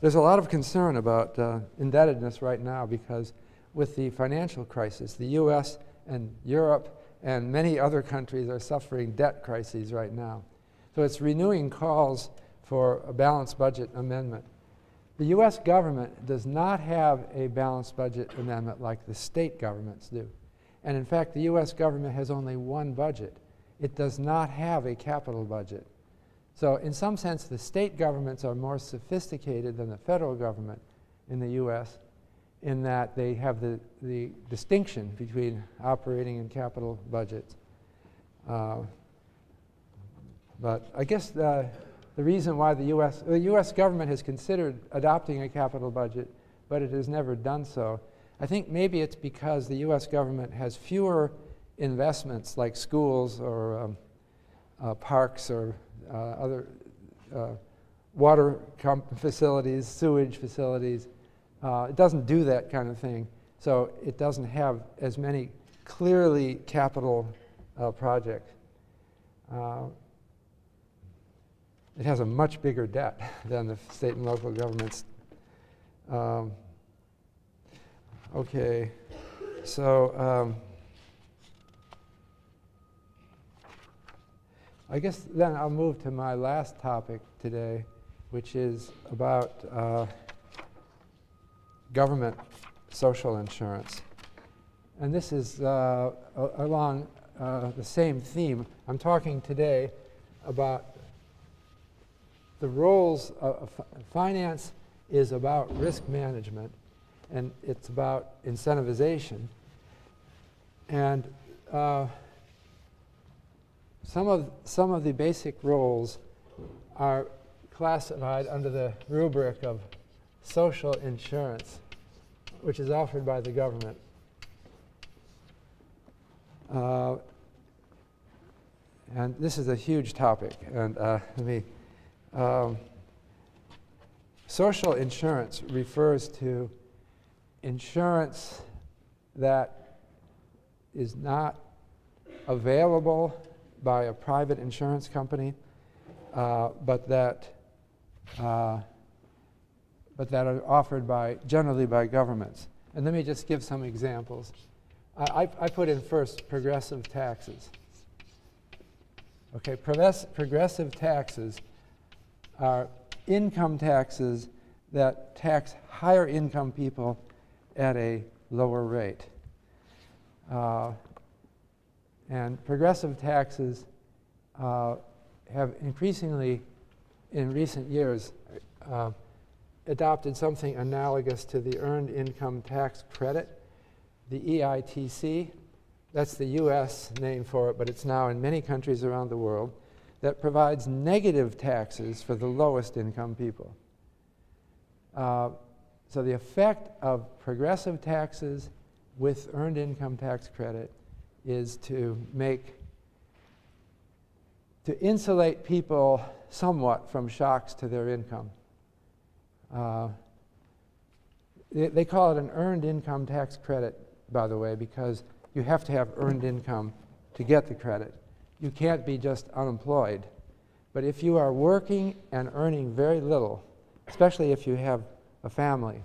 there's a lot of concern about indebtedness right now because with the financial crisis, the US and Europe and many other countries are suffering debt crises right now. So it's renewing calls for a balanced budget amendment. The US government does not have a balanced budget amendment like the state governments do. And in fact, the US government has only one budget. It does not have a capital budget. So in some sense, the state governments are more sophisticated than the federal government in the US in that they have the distinction between operating and capital budgets. But I guess the reason why the US government has considered adopting a capital budget, but it has never done so, I think maybe it's because the US government has fewer investments like schools or parks or other water facilities, sewage facilities. It doesn't do that kind of thing, so it doesn't have as many clearly capital projects. It has a much bigger debt than the state and local governments. Okay, so I guess then I'll move to my last topic today, which is about government social insurance. And this is along the same theme. I'm talking today about the roles of finance is about risk management, and it's about incentivization. And some of the basic roles are classified under the rubric of social insurance, which is offered by the government. And this is a huge topic. And social insurance refers to insurance that is not available by a private insurance company, but that are offered generally by governments. And let me just give some examples. I put in first progressive taxes. Okay, progressive taxes are income taxes that tax higher income people at a lower rate. And progressive taxes have increasingly, in recent years, adopted something analogous to the Earned Income Tax Credit, the EITC. That's the US name for it, but it's now in many countries around the world, that provides negative taxes for the lowest income people. So the effect of progressive taxes with Earned Income Tax Credit is to insulate people somewhat from shocks to their income. They call it an Earned Income Tax Credit, by the way, because you have to have earned income to get the credit. You can't be just unemployed. But if you are working and earning very little, especially if you have a family,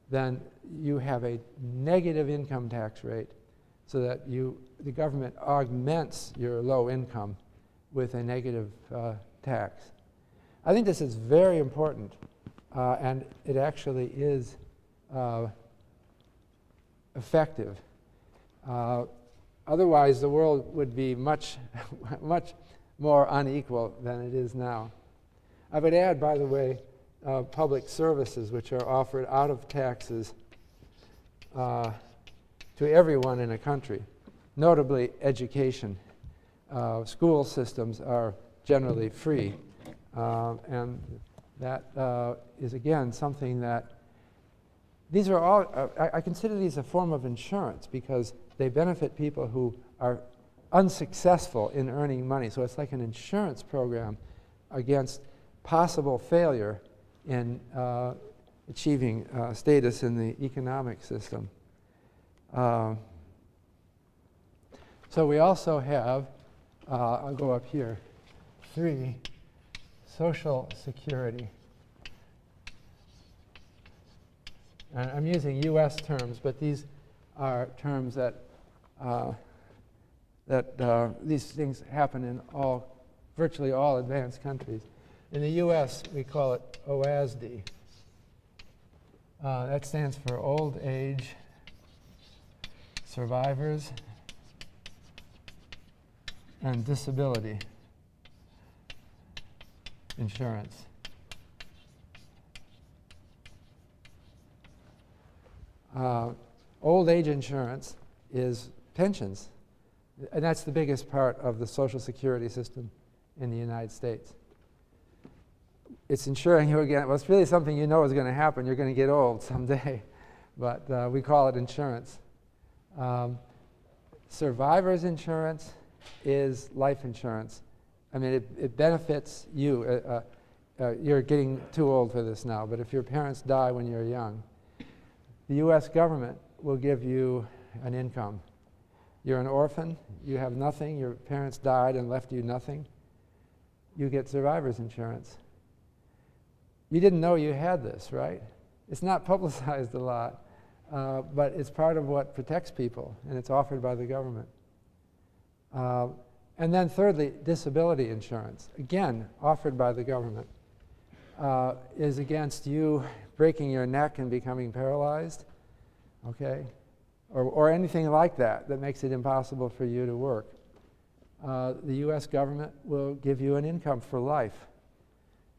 then you have a negative income tax rate so that the government augments your low income with a negative tax. I think this is very important, and it actually is effective. Otherwise, the world would be much, much more unequal than it is now. I would add, by the way, public services, which are offered out of taxes to everyone in a country, notably education. School systems are generally free, and that is, again, something that these are all, I consider these a form of insurance because they benefit people who are unsuccessful in earning money. So it's like an insurance program against possible failure in achieving status in the economic system. So we also have, I'll go up here, 3, Social Security. And I'm using U.S. terms, but these are terms that these things happen in virtually all advanced countries. In the U.S., we call it OASD. That stands for Old Age Survivors and Disability Insurance. Old age insurance is pensions, and that's the biggest part of the Social Security system in the United States. It's insuring you again. Well, it's really something you know is going to happen. You're going to get old someday, but we call it insurance. Survivor's insurance is life insurance. I mean, it benefits you. You're getting too old for this now, but if your parents die when you're young, the U.S. government will give you an income. You're an orphan, you have nothing, your parents died and left you nothing, you get survivor's insurance. You didn't know you had this, right? It's not publicized a lot, but it's part of what protects people, and it's offered by the government. And then thirdly, disability insurance, again, offered by the government, is against you breaking your neck and becoming paralyzed, okay? Or anything like that that makes it impossible for you to work. The U.S. government will give you an income for life.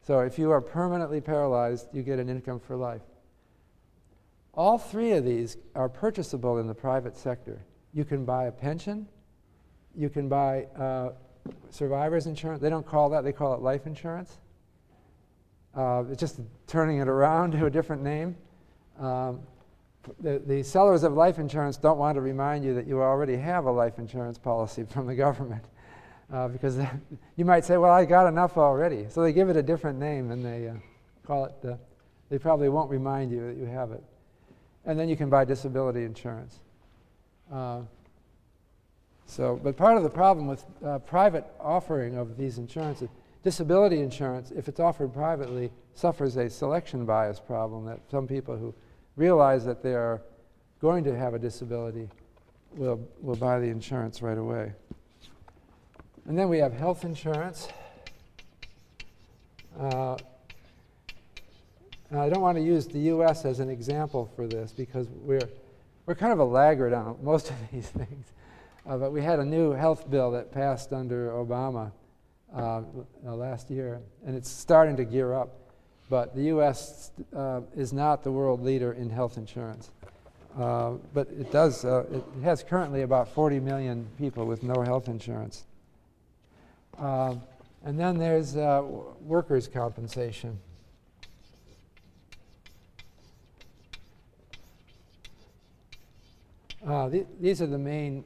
So if you are permanently paralyzed, you get an income for life. All three of these are purchasable in the private sector. You can buy a pension, you can buy survivor's insurance. They don't call that, they call it life insurance. It's just turning it around to a different name. The sellers of life insurance don't want to remind you that you already have a life insurance policy from the government, because you might say, well, I got enough already. So they give it a different name, and they call it, they probably won't remind you that you have it. And then you can buy disability insurance. But part of the problem with private offering of these insurances, disability insurance, if it's offered privately, suffers a selection bias problem, that some people who realize that they are going to have a disability will buy the insurance right away. And then we have health insurance. And I don't want to use the U.S. as an example for this, because we're kind of a laggard on most of these things. But we had a new health bill that passed under Obama last year, and it's starting to gear up. But the U.S. is not the world leader in health insurance. But it does. It has currently about 40 million people with no health insurance. And then there's workers' compensation. These are the main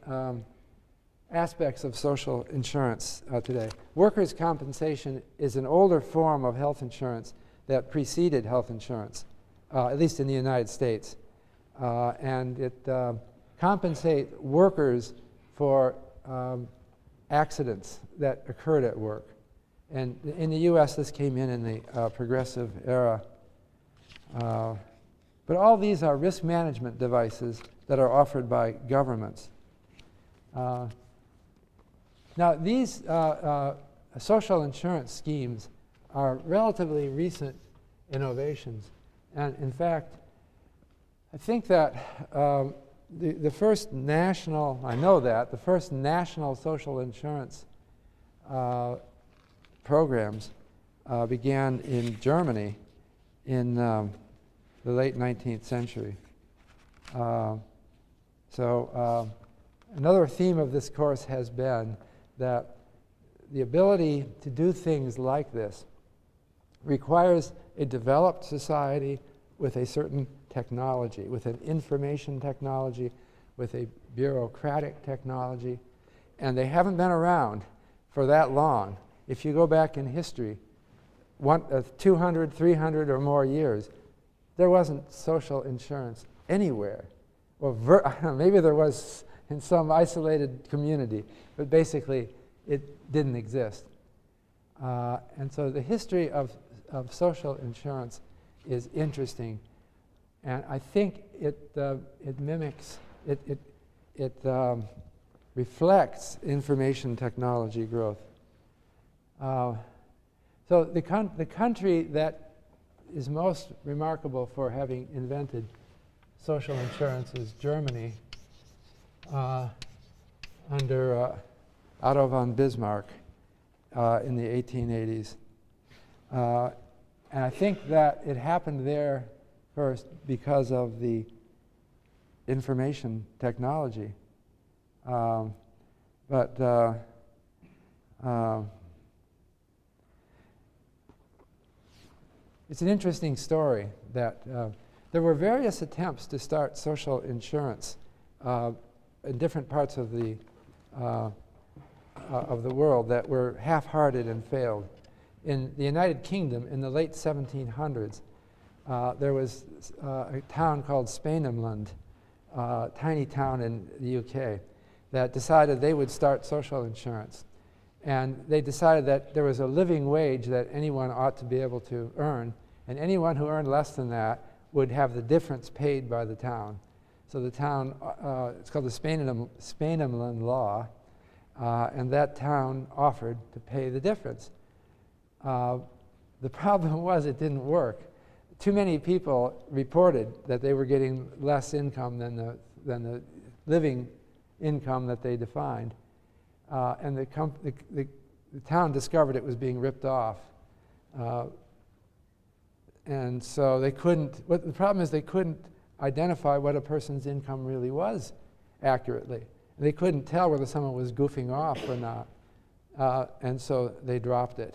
aspects of social insurance today. Workers' compensation is an older form of health insurance that preceded health insurance, at least in the United States. And it compensates workers for accidents that occurred at work. And in the U.S., this came in the progressive era. But all these are risk management devices that are offered by governments. Now, these social insurance schemes are relatively recent innovations. And in fact, I think that the first national, the first national social insurance programs began in Germany in the late 19th century. Another theme of this course has been that the ability to do things like this requires a developed society with a certain technology, with an information technology, with a bureaucratic technology, and they haven't been around for that long. If you go back in history, 200, 300 or more years, there wasn't social insurance anywhere. Well, maybe there was in some isolated community, but basically it didn't exist. And so the history of social insurance is interesting. And I think it mimics, it reflects information technology growth. So the country that is most remarkable for having invented social insurance is Germany, under Otto von Bismarck in the 1880s. And I think that it happened there first because of the information technology. It's an interesting story that there were various attempts to start social insurance in different parts of the world that were half-hearted and failed. In the United Kingdom, in the late 1700s, there was a town called Spainhamland, a tiny town in the UK, that decided they would start social insurance. And they decided that there was a living wage that anyone ought to be able to earn, and anyone who earned less than that would have the difference paid by the town. So the town, it's called the Spainhamland Law, and that town offered to pay the difference. The problem was it didn't work. Too many people reported that they were getting less income than the living income that they defined. And the town discovered it was being ripped off. And so they couldn't, the problem is they couldn't identify what a person's income really was accurately. They couldn't tell whether someone was goofing off or not. And so they dropped it.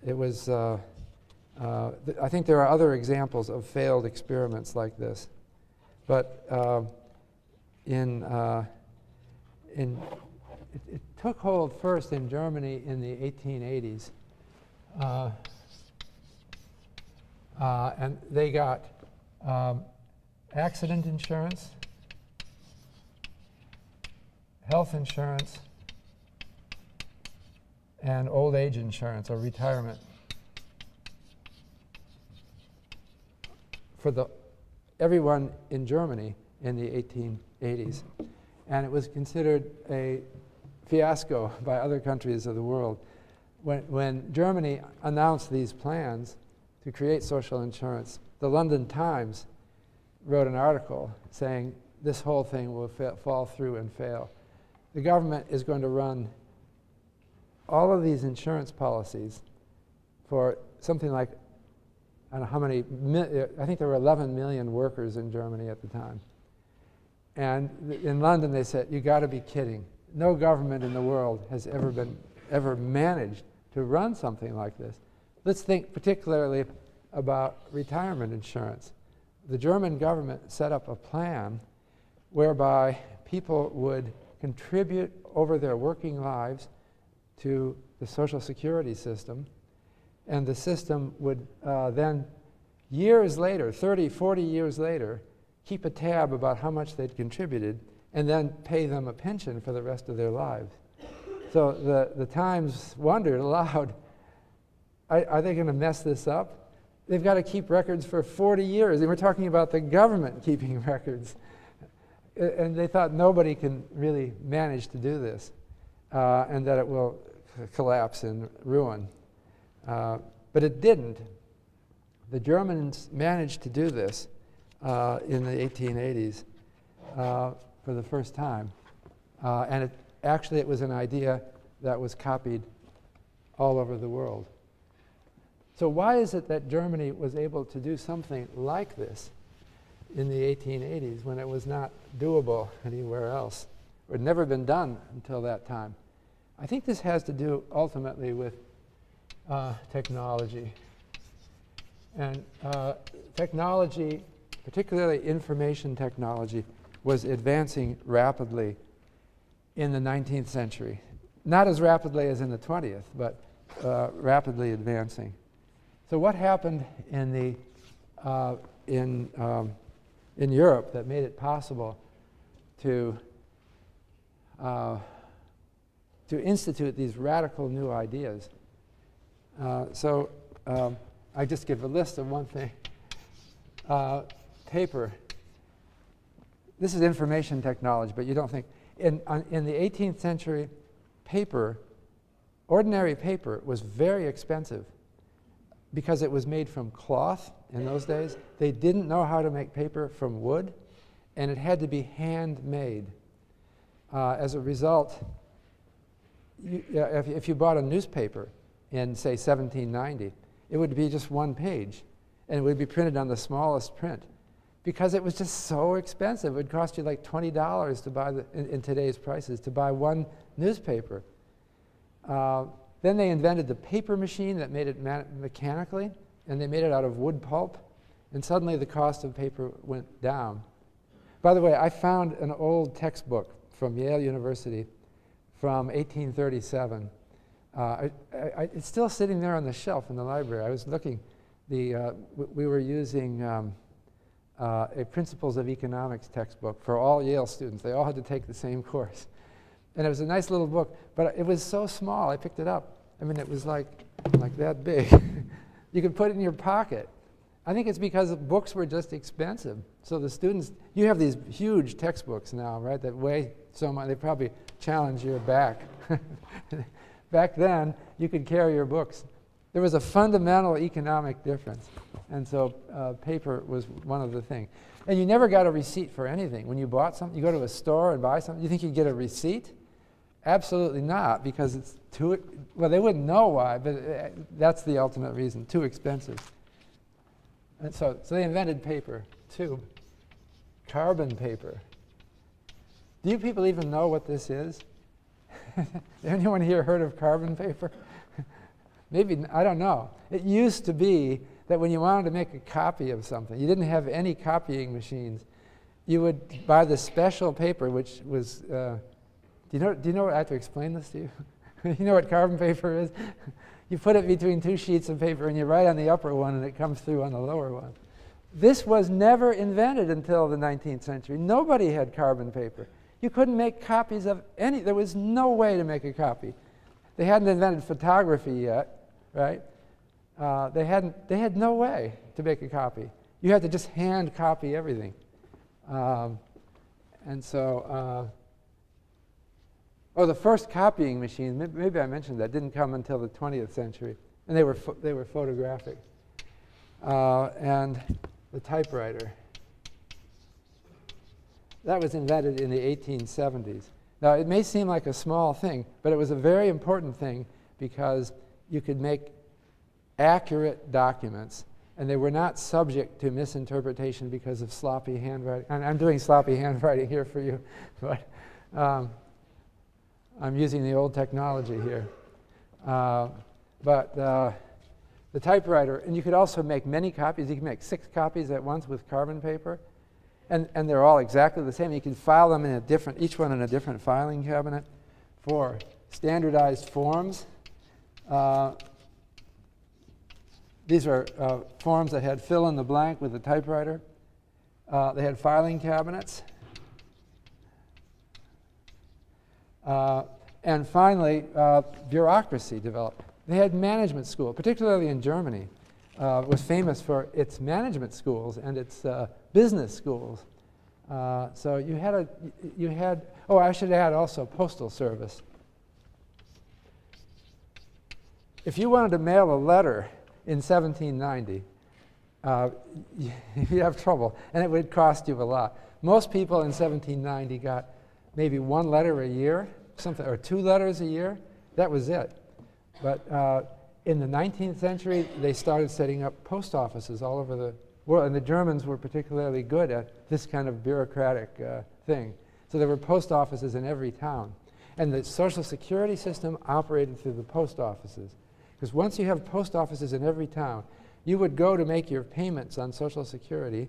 It was, I think there are other examples of failed experiments like this. But it took hold first in Germany in the 1880s. And they got accident insurance, health insurance, and old age insurance or retirement for everyone in Germany in the 1880s. And it was considered a fiasco by other countries of the world. When Germany announced these plans to create social insurance, the London Times wrote an article saying this whole thing will fall through and fail. The government is going to run all of these insurance policies for something like, I don't know how many, I think there were 11 million workers in Germany at the time. And in London they said, you got to be kidding. No government in the world has ever managed to run something like this. Let's think particularly about retirement insurance. The German government set up a plan whereby people would contribute over their working lives to the Social Security system, and the system would then, years later, 30, 40 years later, keep a tab about how much they'd contributed and then pay them a pension for the rest of their lives. So the Times wondered aloud, are they going to mess this up? They've got to keep records for 40 years. And we're talking about the government keeping records. And they thought nobody can really manage to do this, and that it will collapse and ruin. But it didn't. The Germans managed to do this in the 1880s for the first time. And actually it was an idea that was copied all over the world. So why is it that Germany was able to do something like this in the 1880s when it was not doable anywhere else? It had never been done until that time. I think this has to do ultimately with technology. And technology, particularly information technology, was advancing rapidly in the 19th century. Not as rapidly as in the 20th, but rapidly advancing. So what happened in Europe that made it possible to institute these radical new ideas? I just give a list of one thing. paper. This is information technology, but you don't think. In the 18th century, paper, ordinary paper, was very expensive because it was made from cloth in those days. They didn't know how to make paper from wood, and it had to be handmade. As a result, if you bought a newspaper in, say, 1790, it would be just one page, and it would be printed on the smallest print because it was just so expensive. It would cost you like $20 to buy, in today's prices, to buy one newspaper. Then they invented the paper machine that made it mechanically, and they made it out of wood pulp, and suddenly the cost of paper went down. By the way, I found an old textbook from Yale University from 1837. It's still sitting there on the shelf in the library. I was looking. We were using a Principles of Economics textbook for all Yale students. They all had to take the same course. And it was a nice little book, but it was so small, I picked it up. I mean, it was like that big. You could put it in your pocket. I think it's because books were just expensive. So the students, you have these huge textbooks now, right, that weigh so much, they probably challenge your back. Back then, you could carry your books. There was a fundamental economic difference. And so paper was one of the things. And you never got a receipt for anything. When you bought something, you go to a store and buy something, you think you'd get a receipt? Absolutely not, because it's too, well, they wouldn't know why, but that's the ultimate reason, too expensive. And so they invented paper, too. Carbon paper. Do you people even know what this is? Anyone here heard of carbon paper? Maybe, I don't know. It used to be that when you wanted to make a copy of something, you didn't have any copying machines. You would buy the special paper, which was, do you know, I have to explain this to you? You know what carbon paper is? You put it between two sheets of paper and you write on the upper one and it comes through on the lower one. This was never invented until the 19th century. Nobody had carbon paper. You couldn't make copies of any, there was no way to make a copy. They hadn't invented photography yet, right? They had no way to make a copy. You had to just hand copy everything. And so, the first copying machine, maybe I mentioned that, didn't come until the 20th century. And they were photographic. And the typewriter. That was invented in the 1870s. Now, it may seem like a small thing, but it was a very important thing because you could make accurate documents, and they were not subject to misinterpretation because of sloppy handwriting. I'm doing sloppy handwriting here for you, but I'm using the old technology here. But the typewriter, and you could also make many copies. You can make 6 copies at once with carbon paper. And they're all exactly the same. You can file them in a different, each one in a different filing cabinet for standardized forms. These are forms that had fill in the blank with the typewriter. They had filing cabinets. And finally, bureaucracy developed. They had management school, particularly in Germany. Was famous for its management schools and its business schools. So you had, oh, I should add also postal service. If you wanted to mail a letter in 1790, you'd have trouble, and it would cost you a lot. Most people in 1790 got maybe 1 letter a year, something, or 2 letters a year. That was it. But in the 19th century, they started setting up post offices all over the world, and the Germans were particularly good at this kind of bureaucratic thing. So there were post offices in every town. And the Social Security system operated through the post offices. Because once you have post offices in every town, you would go to make your payments on Social Security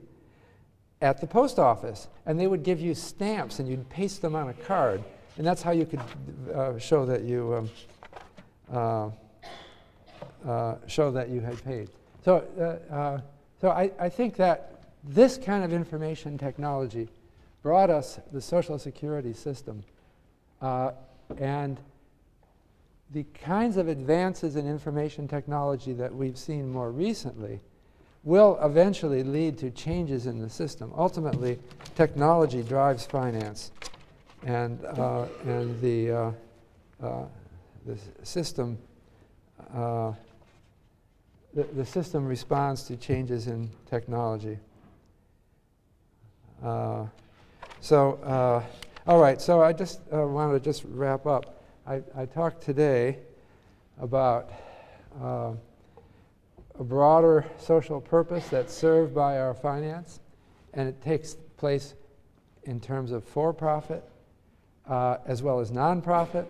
at the post office, and they would give you stamps, and you'd paste them on a card, and that's how you could show that you had paid. So, I think that this kind of information technology brought us the Social Security system, and the kinds of advances in information technology that we've seen more recently will eventually lead to changes in the system. Ultimately, technology drives finance, and the system the system responds to changes in technology. All right, so I just wanted to just wrap up. I talked today about a broader social purpose that's served by our finance, and it takes place in terms of for-profit as well as non-profit.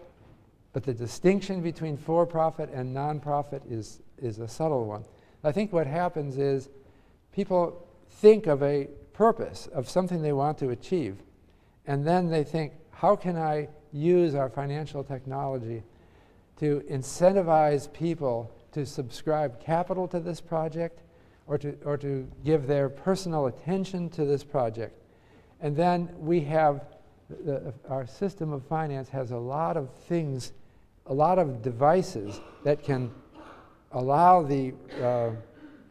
But the distinction between for-profit and non-profit is a subtle one. I think what happens is people think of a purpose, of something they want to achieve, and then they think, how can I use our financial technology to incentivize people to subscribe capital to this project, or to give their personal attention to this project. And then we have, our system of finance has a lot of things, a lot of devices that can allow the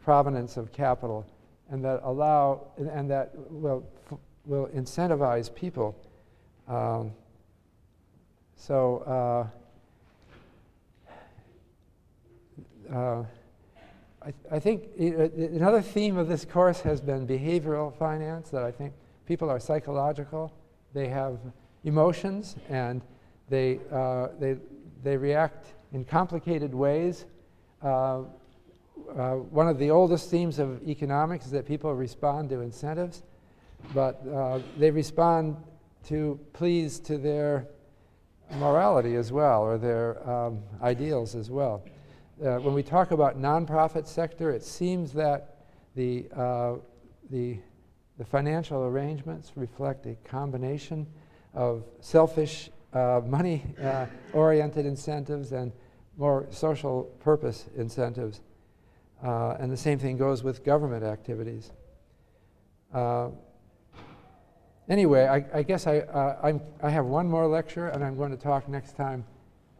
provenance of capital, and that will incentivize people. I think another theme of this course has been behavioral finance, that I think people are psychological. They have emotions, and they react in complicated ways. One of the oldest themes of economics is that people respond to incentives, but they respond to pleas to their morality as well, or their ideals as well. When we talk about nonprofit sector, it seems that the financial arrangements reflect a combination of selfish, money-oriented incentives and more social purpose incentives. And the same thing goes with government activities. Anyway, I guess I have one more lecture, and I'm going to talk next time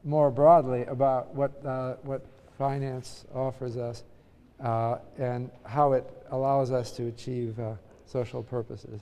more broadly about what finance offers us and how it allows us to achieve social purposes.